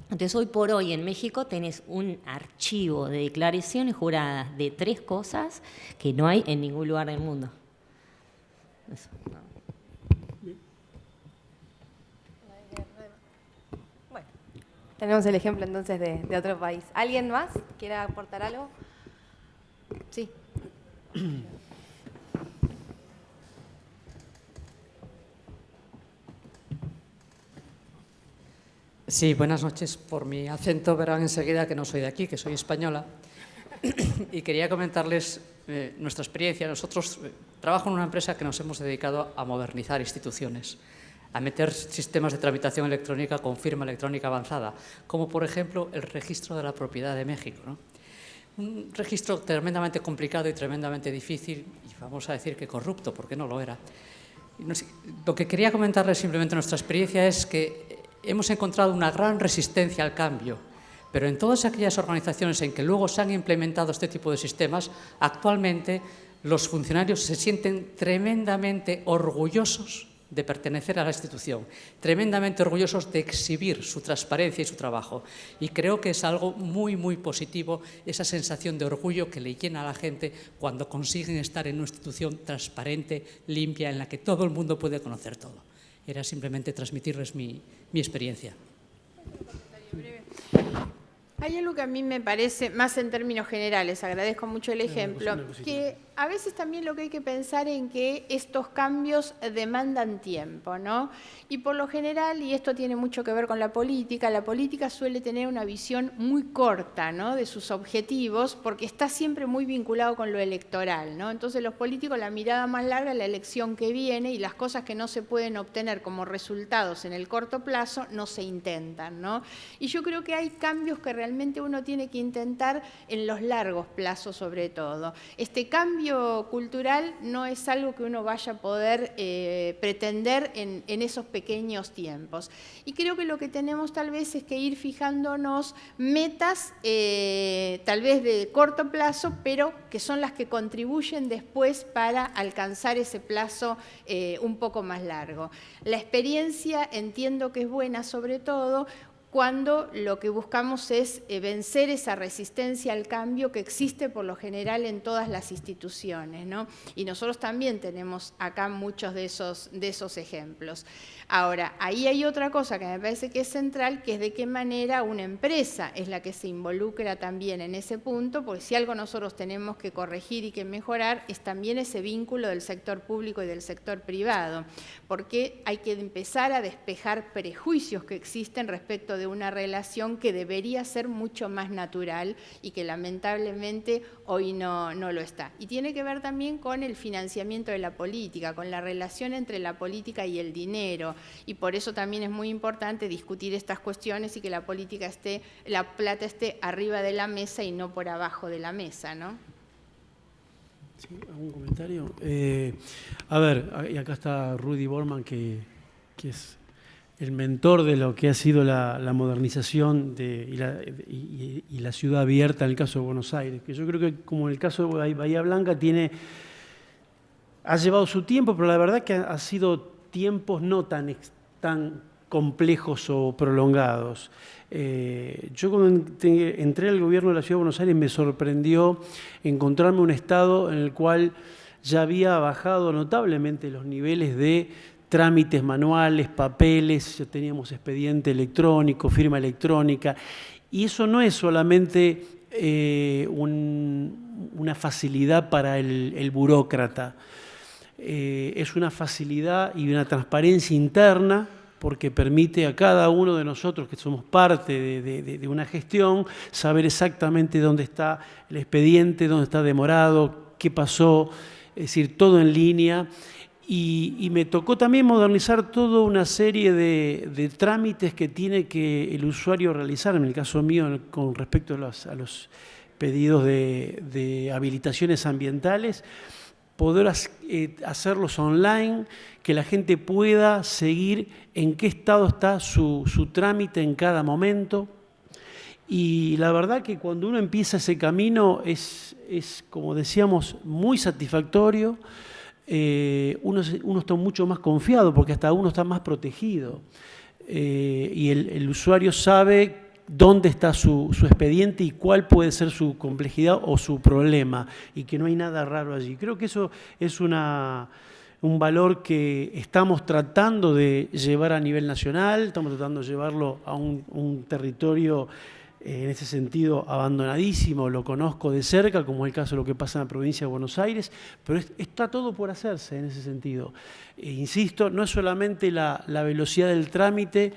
Entonces, hoy por hoy en México tenés un archivo de declaraciones juradas de 3 cosas que no hay en ningún lugar del mundo. Eso, no. Bueno, tenemos el ejemplo entonces de otro país. ¿Alguien más quiere aportar algo? Sí. Sí, buenas noches. Por mi acento verán enseguida que no soy de aquí, que soy española. Y quería comentarles nuestra experiencia. Nosotros trabajo en una empresa que nos hemos dedicado a modernizar instituciones, a meter sistemas de tramitación electrónica con firma electrónica avanzada, como por ejemplo el registro de la propiedad de México, ¿no? Un registro tremendamente complicado y tremendamente difícil, y vamos a decir que corrupto, porque no lo era. Lo que quería comentarles simplemente nuestra experiencia es que hemos encontrado una gran resistencia al cambio, pero en todas aquellas organizaciones en que luego se han implementado este tipo de sistemas, actualmente los funcionarios se sienten tremendamente orgullosos de pertenecer a la institución, tremendamente orgullosos de exhibir su transparencia y su trabajo. Y creo que es algo muy, muy positivo, esa sensación de orgullo que le llena a la gente cuando consiguen estar en una institución transparente, limpia, en la que todo el mundo puede conocer todo. Era simplemente transmitirles mi experiencia. Hay algo que a mí me parece, más en términos generales, agradezco mucho el ejemplo, que a veces también lo que hay que pensar en que estos cambios demandan tiempo, ¿no? Y por lo general, y esto tiene mucho que ver con la política suele tener una visión muy corta, ¿no?, de sus objetivos, porque está siempre muy vinculado con lo electoral, ¿no? Entonces los políticos, la mirada más larga es la elección que viene y las cosas que no se pueden obtener como resultados en el corto plazo no se intentan, ¿no? Y yo creo que hay cambios que realmente uno tiene que intentar en los largos plazos sobre todo. Este cambio cultural no es algo que uno vaya a poder pretender en esos pequeños tiempos. Y creo que lo que tenemos tal vez es que ir fijándonos metas tal vez de corto plazo, pero que son las que contribuyen después para alcanzar ese plazo un poco más largo. La experiencia entiendo que es buena sobre todo cuando lo que buscamos es vencer esa resistencia al cambio que existe por lo general en todas las instituciones, ¿no? Y nosotros también tenemos acá muchos de esos ejemplos. Ahora, ahí hay otra cosa que me parece que es central, que es de qué manera una empresa es la que se involucra también en ese punto, porque si algo nosotros tenemos que corregir y que mejorar es también ese vínculo del sector público y del sector privado, porque hay que empezar a despejar prejuicios que existen respecto de una relación que debería ser mucho más natural y que lamentablemente hoy no lo está. Y tiene que ver también con el financiamiento de la política, con la relación entre la política y el dinero, y por eso también es muy importante discutir estas cuestiones y que la política la plata esté arriba de la mesa y no por abajo de la mesa, ¿no? Sí, ¿algún comentario? A ver, y acá está Rudy Borman, que es el mentor de lo que ha sido la modernización y la ciudad abierta en el caso de Buenos Aires, que yo creo que como en el caso de Bahía Blanca ha llevado su tiempo, pero la verdad que ha sido tiempos no tan complejos o prolongados. Yo cuando entré al gobierno de la Ciudad de Buenos Aires me sorprendió encontrarme un estado en el cual ya había bajado notablemente los niveles de trámites manuales, papeles, ya teníamos expediente electrónico, firma electrónica, y eso no es solamente una facilidad para el burócrata. Es una facilidad y una transparencia interna porque permite a cada uno de nosotros que somos parte de una gestión saber exactamente dónde está el expediente, dónde está demorado, qué pasó, es decir, todo en línea. Y me tocó también modernizar toda una serie de trámites que tiene que el usuario realizar, en el caso mío con respecto a los pedidos de habilitaciones ambientales, poder hacerlos online, que la gente pueda seguir en qué estado está su trámite en cada momento. Y la verdad que cuando uno empieza ese camino es como decíamos, muy satisfactorio. Uno está mucho más confiado porque hasta uno está más protegido. Y el usuario sabe dónde está su expediente y cuál puede ser su complejidad o su problema, y que no hay nada raro allí. Creo que eso es un valor que estamos tratando de llevar a nivel nacional, estamos tratando de llevarlo a un territorio en ese sentido abandonadísimo, lo conozco de cerca, como es el caso de lo que pasa en la provincia de Buenos Aires, pero está todo por hacerse en ese sentido. Insisto, no es solamente la velocidad del trámite,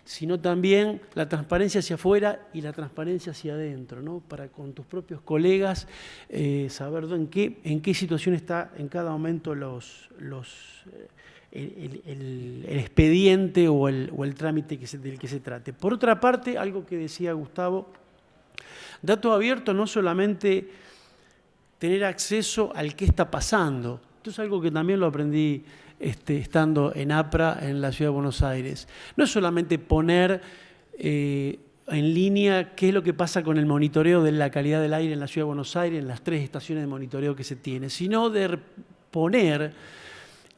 sino también la transparencia hacia afuera y la transparencia hacia adentro, ¿no? Para con tus propios colegas saber en qué situación está en cada momento el expediente o el trámite del que se trate. Por otra parte, algo que decía Gustavo, datos abiertos no solamente tener acceso al qué está pasando, esto es algo que también lo aprendí estando en APRA, en la Ciudad de Buenos Aires. No es solamente poner en línea qué es lo que pasa con el monitoreo de la calidad del aire en la Ciudad de Buenos Aires, en las 3 estaciones de monitoreo que se tiene, sino de poner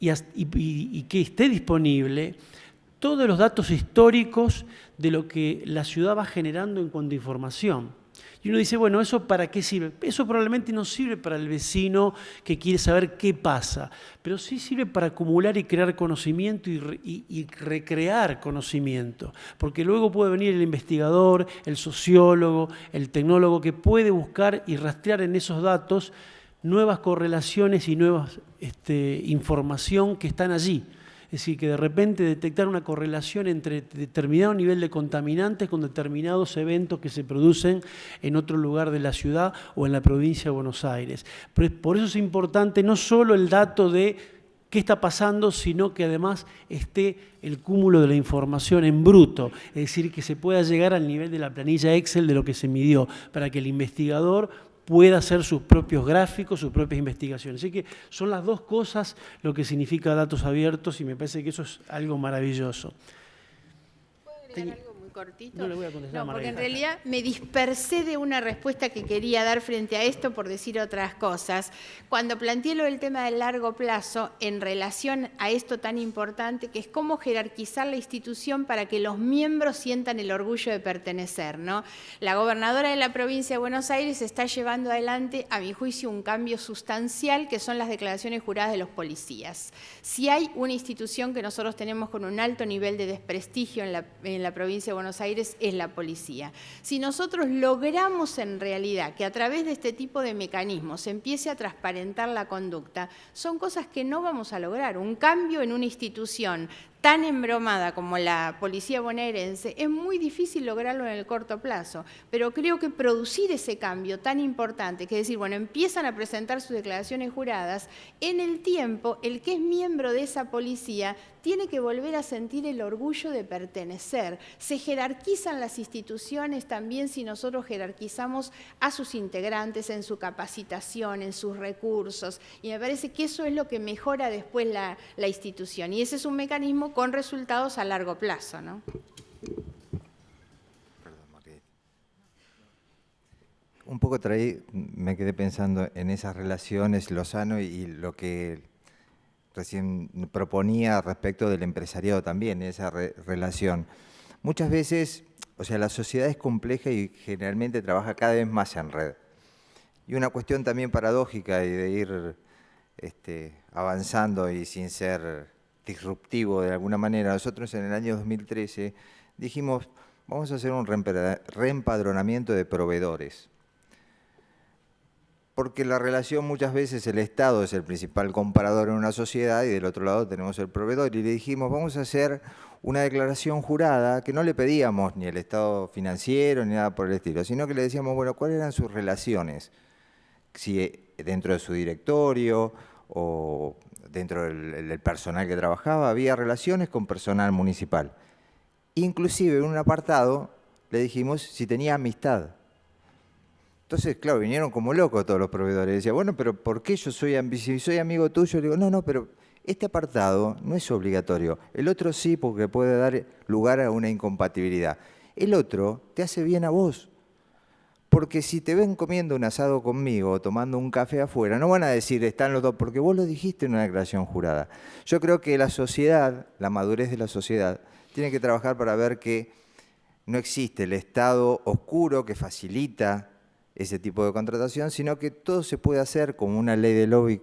y que esté disponible todos los datos históricos de lo que la ciudad va generando en cuanto a información. Y uno dice, bueno, ¿eso para qué sirve? Eso probablemente no sirve para el vecino que quiere saber qué pasa, pero sí sirve para acumular y crear conocimiento y recrear conocimiento, porque luego puede venir el investigador, el sociólogo, el tecnólogo, que puede buscar y rastrear en esos datos nuevas correlaciones y nuevas información que están allí. Es decir, que de repente detectar una correlación entre determinado nivel de contaminantes con determinados eventos que se producen en otro lugar de la ciudad o en la provincia de Buenos Aires. Por eso es importante no solo el dato de qué está pasando, sino que además esté el cúmulo de la información en bruto, es decir, que se pueda llegar al nivel de la planilla Excel de lo que se midió, para que el investigador pueda hacer sus propios gráficos, sus propias investigaciones. Así que son las dos cosas lo que significa datos abiertos, y me parece que eso es algo maravilloso. ¿Puedo agregar algo muy cortito? No le voy a contestar a No, porque Margarita. en realidad me dispersé de una respuesta que quería dar frente a esto por decir otras cosas. Cuando planteé lo del tema del largo plazo en relación a esto tan importante, que es cómo jerarquizar la institución para que los miembros sientan el orgullo de pertenecer, ¿no? La gobernadora de la provincia de Buenos Aires está llevando adelante, a mi juicio, un cambio sustancial, que son las declaraciones juradas de los policías. Si hay una institución que nosotros tenemos con un alto nivel de desprestigio en la provincia de Buenos Aires, es la policía. Si nosotros logramos en realidad que a través de este tipo de mecanismos se empiece a transparentar la conducta, son cosas que no vamos a lograr. Un cambio en una institución tan embromada como la policía bonaerense, es muy difícil lograrlo en el corto plazo, pero creo que producir ese cambio tan importante, que es decir, bueno, empiezan a presentar sus declaraciones juradas, en el tiempo, el que es miembro de esa policía tiene que volver a sentir el orgullo de pertenecer. Se jerarquizan las instituciones también si nosotros jerarquizamos a sus integrantes en su capacitación, en sus recursos, y me parece que eso es lo que mejora después la institución, y ese es un mecanismo con resultados a largo plazo, ¿no? Perdón, Margarita. Un poco me quedé pensando en esas relaciones, Lozano, y lo que recién proponía respecto del empresariado también, esa relación. Muchas veces, o sea, la sociedad es compleja y generalmente trabaja cada vez más en red. Y una cuestión también paradójica y de ir avanzando y sin ser disruptivo de alguna manera. Nosotros en el año 2013 dijimos, vamos a hacer un reempadronamiento de proveedores. porque la relación muchas veces el Estado es el principal comparador en una sociedad y del otro lado tenemos el proveedor. Y le dijimos, vamos a hacer una declaración jurada que no le pedíamos ni el estado financiero ni nada por el estilo, sino que le decíamos, bueno, ¿cuáles eran sus relaciones? Si dentro de su directorio o dentro del personal que trabajaba, había relaciones con personal municipal. Inclusive en un apartado le dijimos si tenía amistad. Entonces, claro, vinieron como locos todos los proveedores. Decían, bueno, pero ¿por qué yo soy amigo tuyo? Le digo, no, pero este apartado no es obligatorio. El otro sí, porque puede dar lugar a una incompatibilidad. El otro te hace bien a vos. Porque si te ven comiendo un asado conmigo o tomando un café afuera, no van a decir, están los dos, porque vos lo dijiste en una declaración jurada. Yo creo que la sociedad, la madurez de la sociedad, tiene que trabajar para ver que no existe el Estado oscuro que facilita ese tipo de contratación, sino que todo se puede hacer como una ley de lobby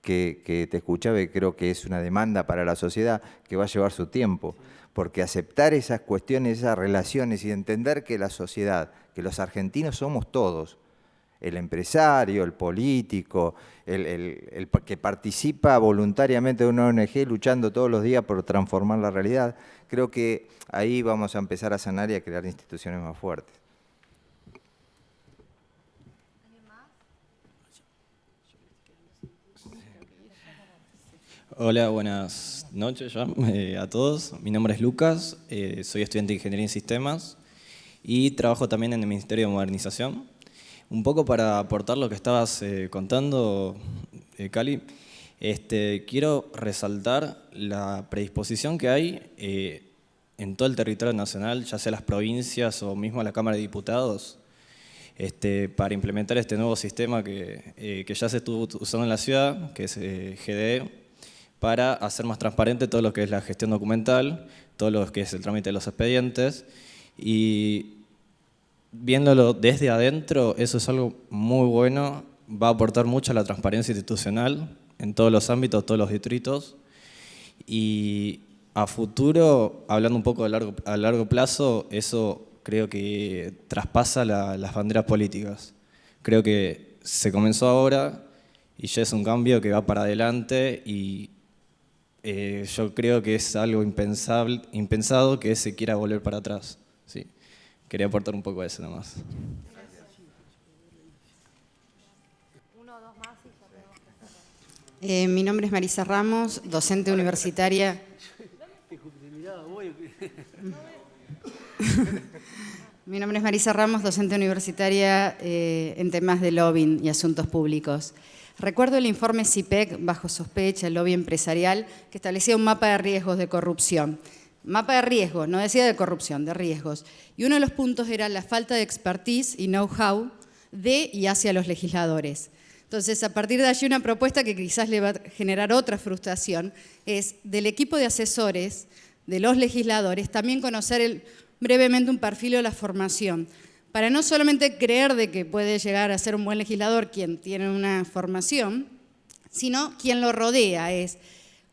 que te escuchaba y creo que es una demanda para la sociedad que va a llevar su tiempo, porque aceptar esas cuestiones, esas relaciones y entender que la sociedad, que los argentinos somos todos, el empresario, el político, el que participa voluntariamente de una ONG luchando todos los días por transformar la realidad, creo que ahí vamos a empezar a sanar y a crear instituciones más fuertes. Hola, buenas noches a todos. Mi nombre es Lucas, soy estudiante de Ingeniería en Sistemas y trabajo también en el Ministerio de Modernización. Un poco para aportar lo que estabas contando, Cali, quiero resaltar la predisposición que hay en todo el territorio nacional, ya sea las provincias o mismo la Cámara de Diputados, para implementar este nuevo sistema que ya se estuvo usando en la ciudad, que es GDE, para hacer más transparente todo lo que es la gestión documental, todo lo que es el trámite de los expedientes, y viéndolo desde adentro, eso es algo muy bueno, va a aportar mucho a la transparencia institucional en todos los ámbitos, todos los distritos, y a futuro, hablando un poco a largo plazo, eso creo que traspasa las banderas políticas. Creo que se comenzó ahora y ya es un cambio que va para adelante y yo creo que es algo impensado que se quiera volver para atrás. Sí. Quería aportar un poco a eso nomás. Mi nombre es Marisa Ramos, docente universitaria. Mi nombre es Marisa Ramos, docente universitaria en temas de lobbying y asuntos públicos. Recuerdo el informe CIPEC, bajo sospecha, el lobby empresarial, que establecía un mapa de riesgos de corrupción. Mapa de riesgos, no decía de corrupción, de riesgos. Y uno de los puntos era la falta de expertise y know-how de y hacia los legisladores. Entonces, a partir de allí, una propuesta que quizás le va a generar otra frustración es del equipo de asesores, de los legisladores, también conocer brevemente un perfil de la formación, para no solamente creer de que puede llegar a ser un buen legislador quien tiene una formación, sino quien lo rodea.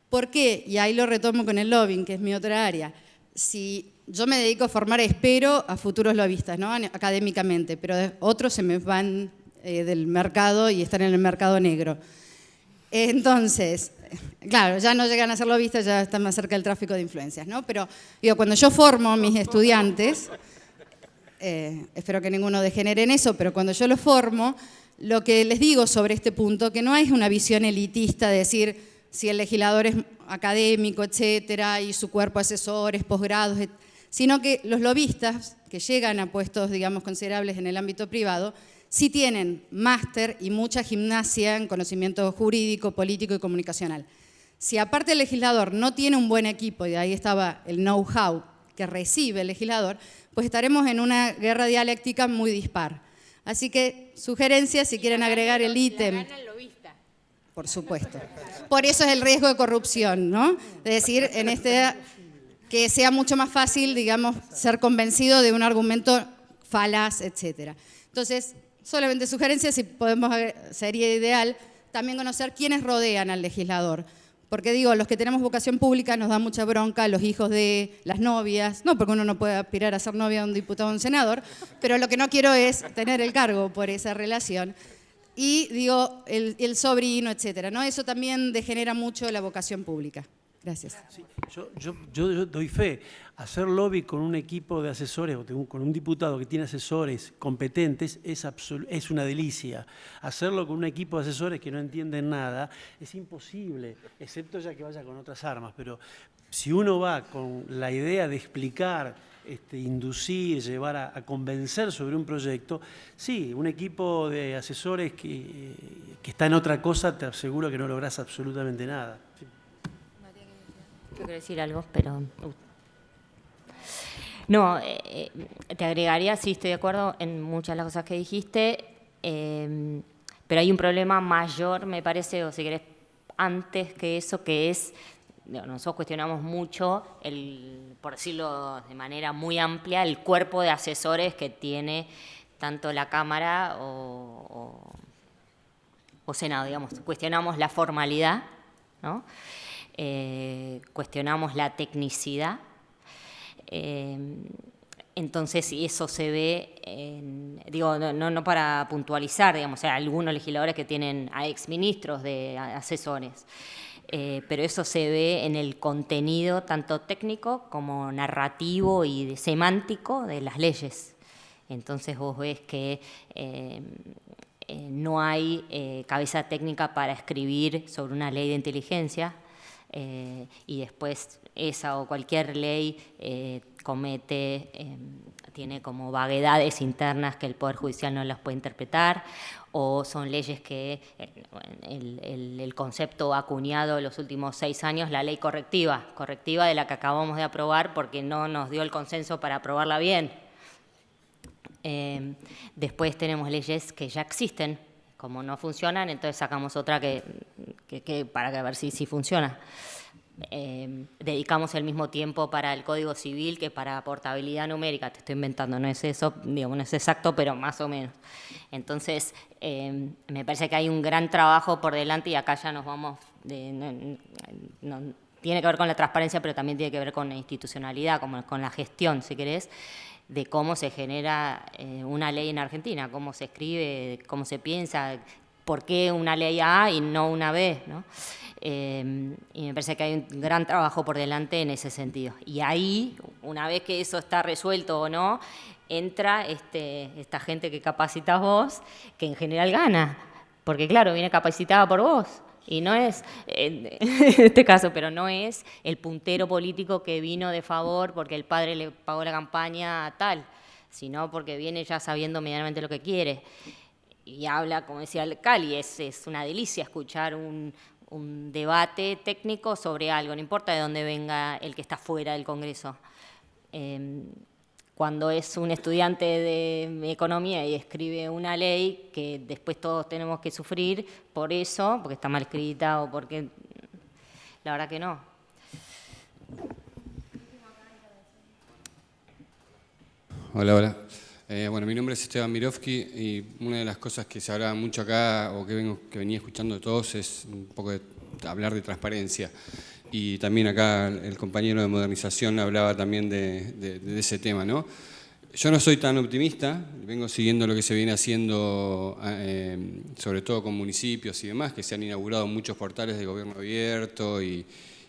¿Por qué? Y ahí lo retomo con el lobbying, que es mi otra área. Si yo me dedico a formar, espero, a futuros lobistas, ¿no? Académicamente, pero otros se me van del mercado y están en el mercado negro. Entonces, claro, ya no llegan a ser lobistas, ya están más cerca del tráfico de influencias, ¿no? Pero digo, cuando yo formo a mis estudiantes, espero que ninguno degenere en eso, pero cuando yo los formo, lo que les digo sobre este punto, que no es una visión elitista de decir si el legislador es académico, etcétera, y su cuerpo de asesores, posgrados, sino que los lobistas que llegan a puestos, digamos, considerables en el ámbito privado, sí tienen máster y mucha gimnasia en conocimiento jurídico, político y comunicacional. Si aparte el legislador no tiene un buen equipo, y ahí estaba el know-how que recibe el legislador, pues estaremos en una guerra dialéctica muy dispar. Así que, sugerencias, si quieren agregar el ítem. Por supuesto. Por eso es el riesgo de corrupción, ¿no? Es decir, que sea mucho más fácil, digamos, ser convencido de un argumento falaz, etcétera. Entonces, solamente sugerencias, si podemos, sería ideal también conocer quiénes rodean al legislador. Porque digo, los que tenemos vocación pública nos da mucha bronca, los hijos de las novias, no porque uno no puede aspirar a ser novia de un diputado o un senador, pero lo que no quiero es tener el cargo por esa relación. y digo, el sobrino, etcétera, ¿no? Eso también degenera mucho la vocación pública. Gracias. Sí, yo doy fe. Hacer lobby con un equipo de asesores o con un diputado que tiene asesores competentes es una delicia. Hacerlo con un equipo de asesores que no entienden nada es imposible, excepto ya que vaya con otras armas. Pero si uno va con la idea de explicar, inducir, llevar a convencer sobre un proyecto, sí, un equipo de asesores que está en otra cosa, te aseguro que no lográs absolutamente nada. Sí. Yo quiero decir algo, pero... No, te agregaría, sí, estoy de acuerdo en muchas de las cosas que dijiste, pero hay un problema mayor, me parece, o si querés, antes que eso, que es, nosotros cuestionamos mucho, por decirlo de manera muy amplia, el cuerpo de asesores que tiene tanto la Cámara o Senado, digamos. Cuestionamos la formalidad, ¿no? Cuestionamos la tecnicidad. Entonces, y eso se ve, digo, no para puntualizar, digamos, o sea, algunos legisladores que tienen a exministros de asesores, pero eso se ve en el contenido tanto técnico como narrativo y semántico de las leyes. Entonces vos ves que no hay cabeza técnica para escribir sobre una ley de inteligencia, y después esa o cualquier ley tiene como vaguedades internas que el Poder Judicial no las puede interpretar, o son leyes que el concepto acuñado en los últimos 6 años, la ley correctiva de la que acabamos de aprobar porque no nos dio el consenso para aprobarla bien. Después tenemos leyes que ya existen, como no funcionan, entonces sacamos otra que para ver si funciona. Dedicamos el mismo tiempo para el Código Civil que para portabilidad numérica, te estoy inventando, no es eso, digo, no es exacto, pero más o menos. Entonces, me parece que hay un gran trabajo por delante y acá ya nos vamos, tiene que ver con la transparencia, pero también tiene que ver con la institucionalidad, con la gestión, si querés, de cómo se genera una ley en Argentina, cómo se escribe, cómo se piensa, por qué una ley A y no una B, ¿no? Y me parece que hay un gran trabajo por delante en ese sentido. Y ahí, una vez que eso está resuelto o no, entra esta gente que capacitas vos, que en general gana, porque claro, viene capacitada por vos. Y no es, en este caso, pero no es el puntero político que vino de favor porque el padre le pagó la campaña a tal, sino porque viene ya sabiendo medianamente lo que quiere. Y habla, como decía el Cali, es una delicia escuchar un debate técnico sobre algo, no importa de dónde venga el que está fuera del Congreso. Cuando es un estudiante de economía y escribe una ley que después todos tenemos que sufrir por eso, porque está mal escrita o porque... La verdad que no. Hola. Bueno, mi nombre es Esteban Mirovsky y una de las cosas que se hablaba mucho acá o que venía escuchando de todos es un poco de hablar de transparencia. Y también acá el compañero de modernización hablaba también de ese tema, ¿no? Yo no soy tan optimista, vengo siguiendo lo que se viene haciendo, sobre todo con municipios y demás, que se han inaugurado muchos portales de gobierno abierto y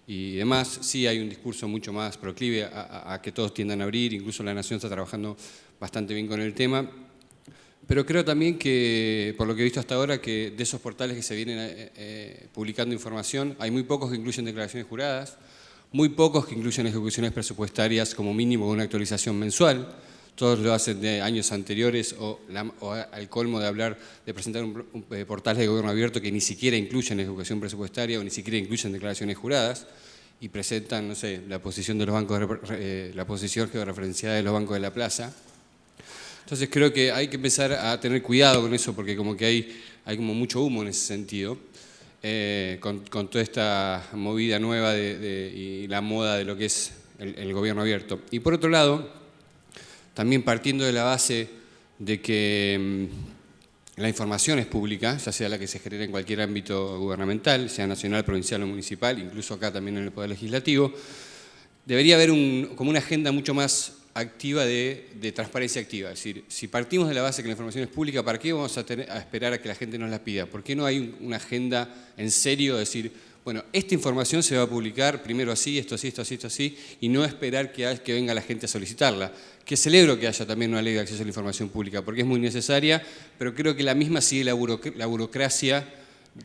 demás. Sí hay un discurso mucho más proclive a que todos tiendan a abrir, incluso la Nación está trabajando bastante bien con el tema. Pero creo también que, por lo que he visto hasta ahora, que de esos portales que se vienen publicando información, hay muy pocos que incluyen declaraciones juradas, muy pocos que incluyen ejecuciones presupuestarias como mínimo con una actualización mensual. Todos lo hacen de años anteriores o al colmo de hablar, de presentar portales de gobierno abierto que ni siquiera incluyen ejecución presupuestaria o ni siquiera incluyen declaraciones juradas y presentan, no sé, la posición de los bancos, la posición georreferenciada de los bancos de la plaza. Entonces creo que hay que empezar a tener cuidado con eso porque como que hay como mucho humo en ese sentido, con toda esta movida nueva y la moda de lo que es el gobierno abierto. Y por otro lado, también partiendo de la base de que la información es pública, ya sea la que se genera en cualquier ámbito gubernamental, sea nacional, provincial o municipal, incluso acá también en el Poder Legislativo, debería haber como una agenda mucho más activa de transparencia activa. Es decir, si partimos de la base que la información es pública, ¿para qué vamos a esperar a que la gente nos la pida? ¿Por qué no hay una agenda en serio de decir, bueno, esta información se va a publicar primero así, esto así, esto así, esto así, y no esperar que venga la gente a solicitarla? Que celebro que haya también una ley de acceso a la información pública, porque es muy necesaria, pero creo que la misma sigue la burocracia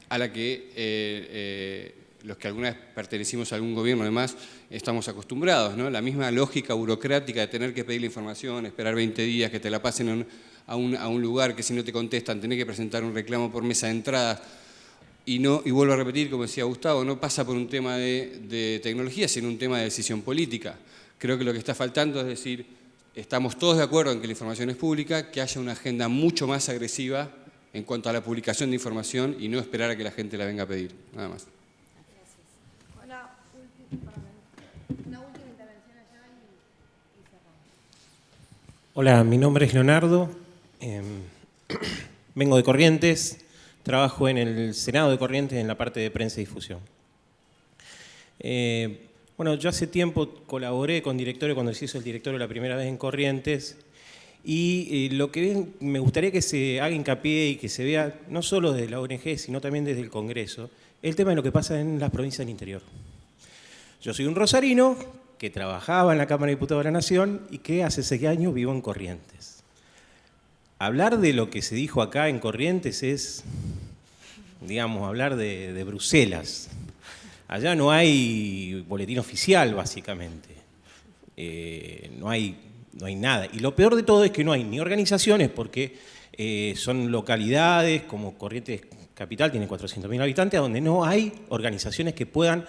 a la que los que alguna vez pertenecimos a algún gobierno además estamos acostumbrados, ¿no? La misma lógica burocrática de tener que pedir la información, esperar 20 días, que te la pasen a un lugar, que si no te contestan tenés que presentar un reclamo por mesa de entrada. Y vuelvo a repetir, como decía Gustavo, no pasa por un tema de tecnología, sino un tema de decisión política. Creo que lo que está faltando es decir, estamos todos de acuerdo en que la información es pública, que haya una agenda mucho más agresiva en cuanto a la publicación de información y no esperar a que la gente la venga a pedir, nada más. Hola, mi nombre es Leonardo, vengo de Corrientes, trabajo en el Senado de Corrientes en la parte de prensa y difusión. Bueno, yo hace tiempo colaboré con directorio cuando se hizo el directorio la primera vez en Corrientes y lo que me gustaría que se haga hincapié y que se vea no solo desde la ONG sino también desde el Congreso, el tema de lo que pasa en las provincias del interior. Yo soy un rosarino que trabajaba en la Cámara de Diputados de la Nación y que hace 6 años vivo en Corrientes. Hablar de lo que se dijo acá en Corrientes es, digamos, hablar de Bruselas. Allá no hay boletín oficial, básicamente. No hay nada. Y lo peor de todo es que no hay ni organizaciones, porque son localidades como Corrientes Capital, tiene 400.000 habitantes, donde no hay organizaciones que puedan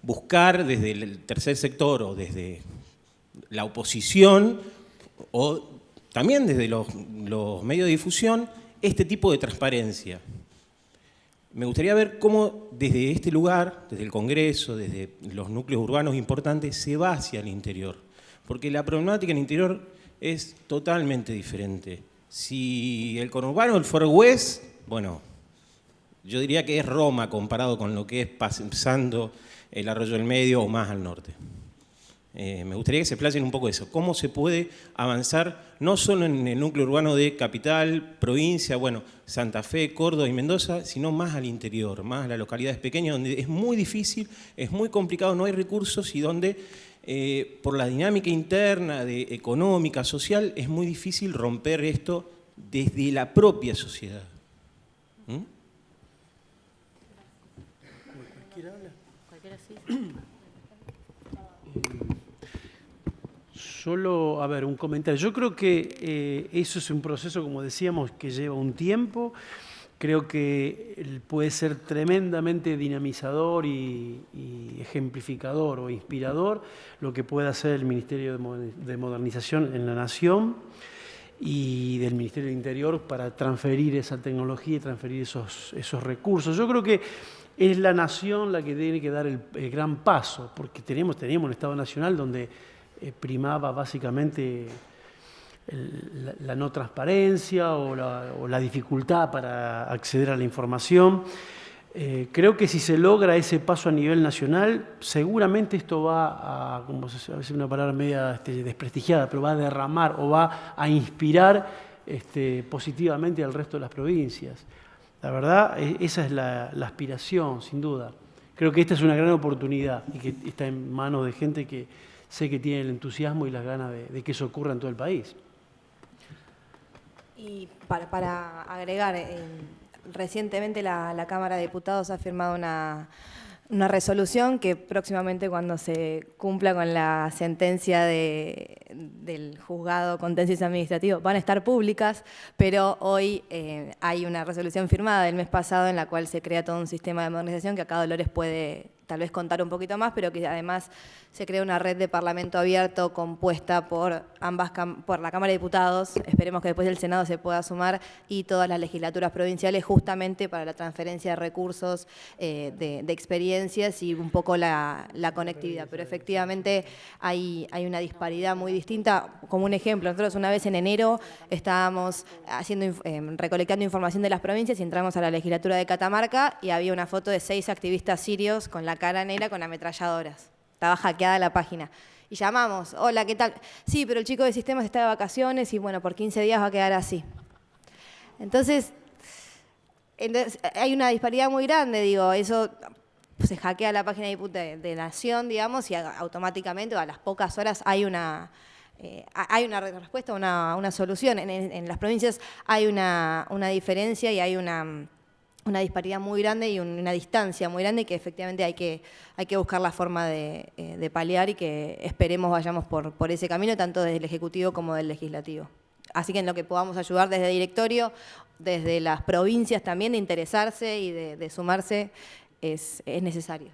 buscar desde el tercer sector o desde la oposición o también desde los medios de difusión este tipo de transparencia. Me gustaría ver cómo desde este lugar, desde el Congreso, desde los núcleos urbanos importantes, se va hacia el interior. Porque la problemática en el interior es totalmente diferente. Si el conurbano, el Far West, bueno, yo diría que es Roma comparado con lo que es pasando el Arroyo del Medio o más al norte. Me gustaría que se explayen un poco eso. ¿Cómo se puede avanzar no solo en el núcleo urbano de capital, provincia, bueno, Santa Fe, Córdoba y Mendoza, sino más al interior, más a las localidades pequeñas, donde es muy difícil, es muy complicado, no hay recursos y donde por la dinámica interna, económica, social, es muy difícil romper esto desde la propia sociedad? Solo, a ver, un comentario. Yo creo que eso es un proceso, como decíamos, que lleva un tiempo. Creo que puede ser tremendamente dinamizador y ejemplificador o inspirador lo que puede hacer el Ministerio de Modernización en la Nación y del Ministerio del Interior para transferir esa tecnología y transferir esos recursos. Yo creo que es la Nación la que tiene que dar el gran paso, porque teníamos un Estado Nacional donde primaba básicamente la no transparencia o la dificultad para acceder a la información. Creo que si se logra ese paso a nivel nacional, seguramente esto va a, como a veces una palabra media desprestigiada, pero va a derramar o va a inspirar positivamente al resto de las provincias. La verdad, esa es la aspiración, sin duda. Creo que esta es una gran oportunidad y que está en manos de gente que sé que tiene el entusiasmo y las ganas de que eso ocurra en todo el país. Y para agregar, recientemente la Cámara de Diputados ha firmado una resolución que próximamente, cuando se cumpla con la sentencia del juzgado contencioso administrativo, van a estar públicas, pero hoy hay una resolución firmada del mes pasado en la cual se crea todo un sistema de modernización que acá Dolores puede tal vez contar un poquito más, pero que además se crea una red de Parlamento abierto compuesta por la Cámara de Diputados, esperemos que después el Senado se pueda sumar, y todas las legislaturas provinciales, justamente para la transferencia de recursos, de experiencias y un poco la conectividad. Pero efectivamente hay una disparidad muy distinta. Como un ejemplo, nosotros una vez en enero estábamos recolectando información de las provincias y entramos a la legislatura de Catamarca y había una foto de 6 activistas sirios con la cara negra con ametralladoras. Estaba hackeada la página. Y llamamos, hola, ¿qué tal? Sí, pero el chico de sistemas está de vacaciones y bueno, por 15 días va a quedar así. Entonces hay una disparidad muy grande, digo, eso se hackea la página de Nación, digamos, y automáticamente a las pocas horas hay una respuesta, una solución. En las provincias hay una diferencia y hay una disparidad muy grande y una distancia muy grande que efectivamente hay que buscar la forma de paliar y que esperemos vayamos por ese camino, tanto desde el Ejecutivo como del Legislativo. Así que en lo que podamos ayudar desde directorio, desde las provincias también, de interesarse y de sumarse, es necesario.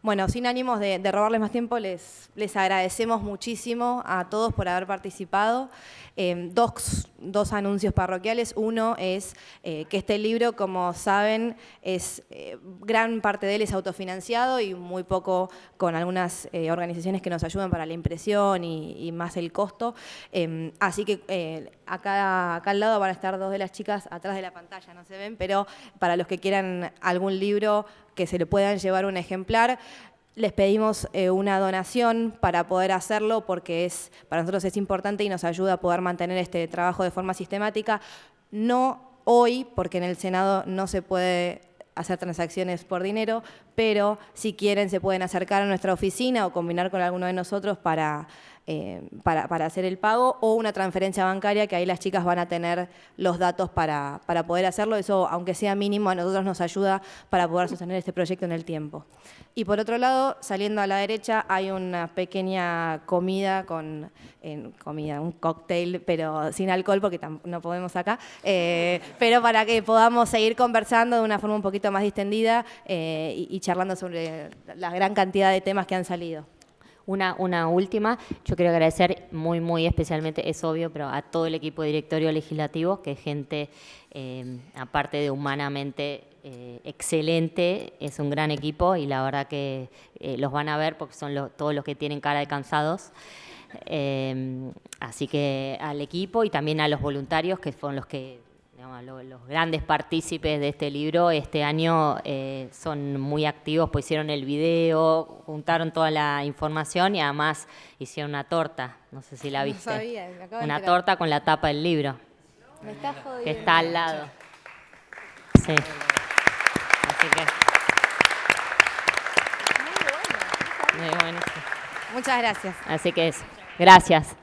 Bueno, sin ánimos de robarles más tiempo, les agradecemos muchísimo a todos por haber participado. Dos anuncios parroquiales. Uno es que este libro, como saben, gran parte de él es autofinanciado y muy poco con algunas organizaciones que nos ayudan para la impresión y más el costo. Así que acá al lado van a estar dos de las chicas atrás de la pantalla, no se ven, pero para los que quieran algún libro que se le puedan llevar un ejemplar, les pedimos una donación para poder hacerlo porque para nosotros es importante y nos ayuda a poder mantener este trabajo de forma sistemática. No hoy, porque en el Senado no se puede hacer transacciones por dinero, pero si quieren se pueden acercar a nuestra oficina o combinar con alguno de nosotros para hacer el pago, o una transferencia bancaria, que ahí las chicas van a tener los datos para poder hacerlo. Eso, aunque sea mínimo, a nosotros nos ayuda para poder sostener este proyecto en el tiempo. Y por otro lado, saliendo a la derecha, hay una pequeña comida, un cóctel, pero sin alcohol porque no podemos acá, pero para que podamos seguir conversando de una forma un poquito más distendida y charlando sobre la gran cantidad de temas que han salido. Una última, yo quiero agradecer muy especialmente, es obvio, pero a todo el equipo de directorio legislativo, que es gente, aparte de humanamente excelente, es un gran equipo y la verdad que los van a ver porque son todos los que tienen cara de cansados. Así que al equipo y también a los voluntarios, que fueron los que, digamos, los grandes partícipes de este libro este año, son muy activos, pues hicieron el video, juntaron toda la información y además hicieron una torta, no sé si la viste. No sabía, me acabo de una enterar. torta con la tapa del libro. Me está jodiendo. Que está al lado. Sí. Así que. Muy bueno. Muchas gracias. Así que eso. Gracias.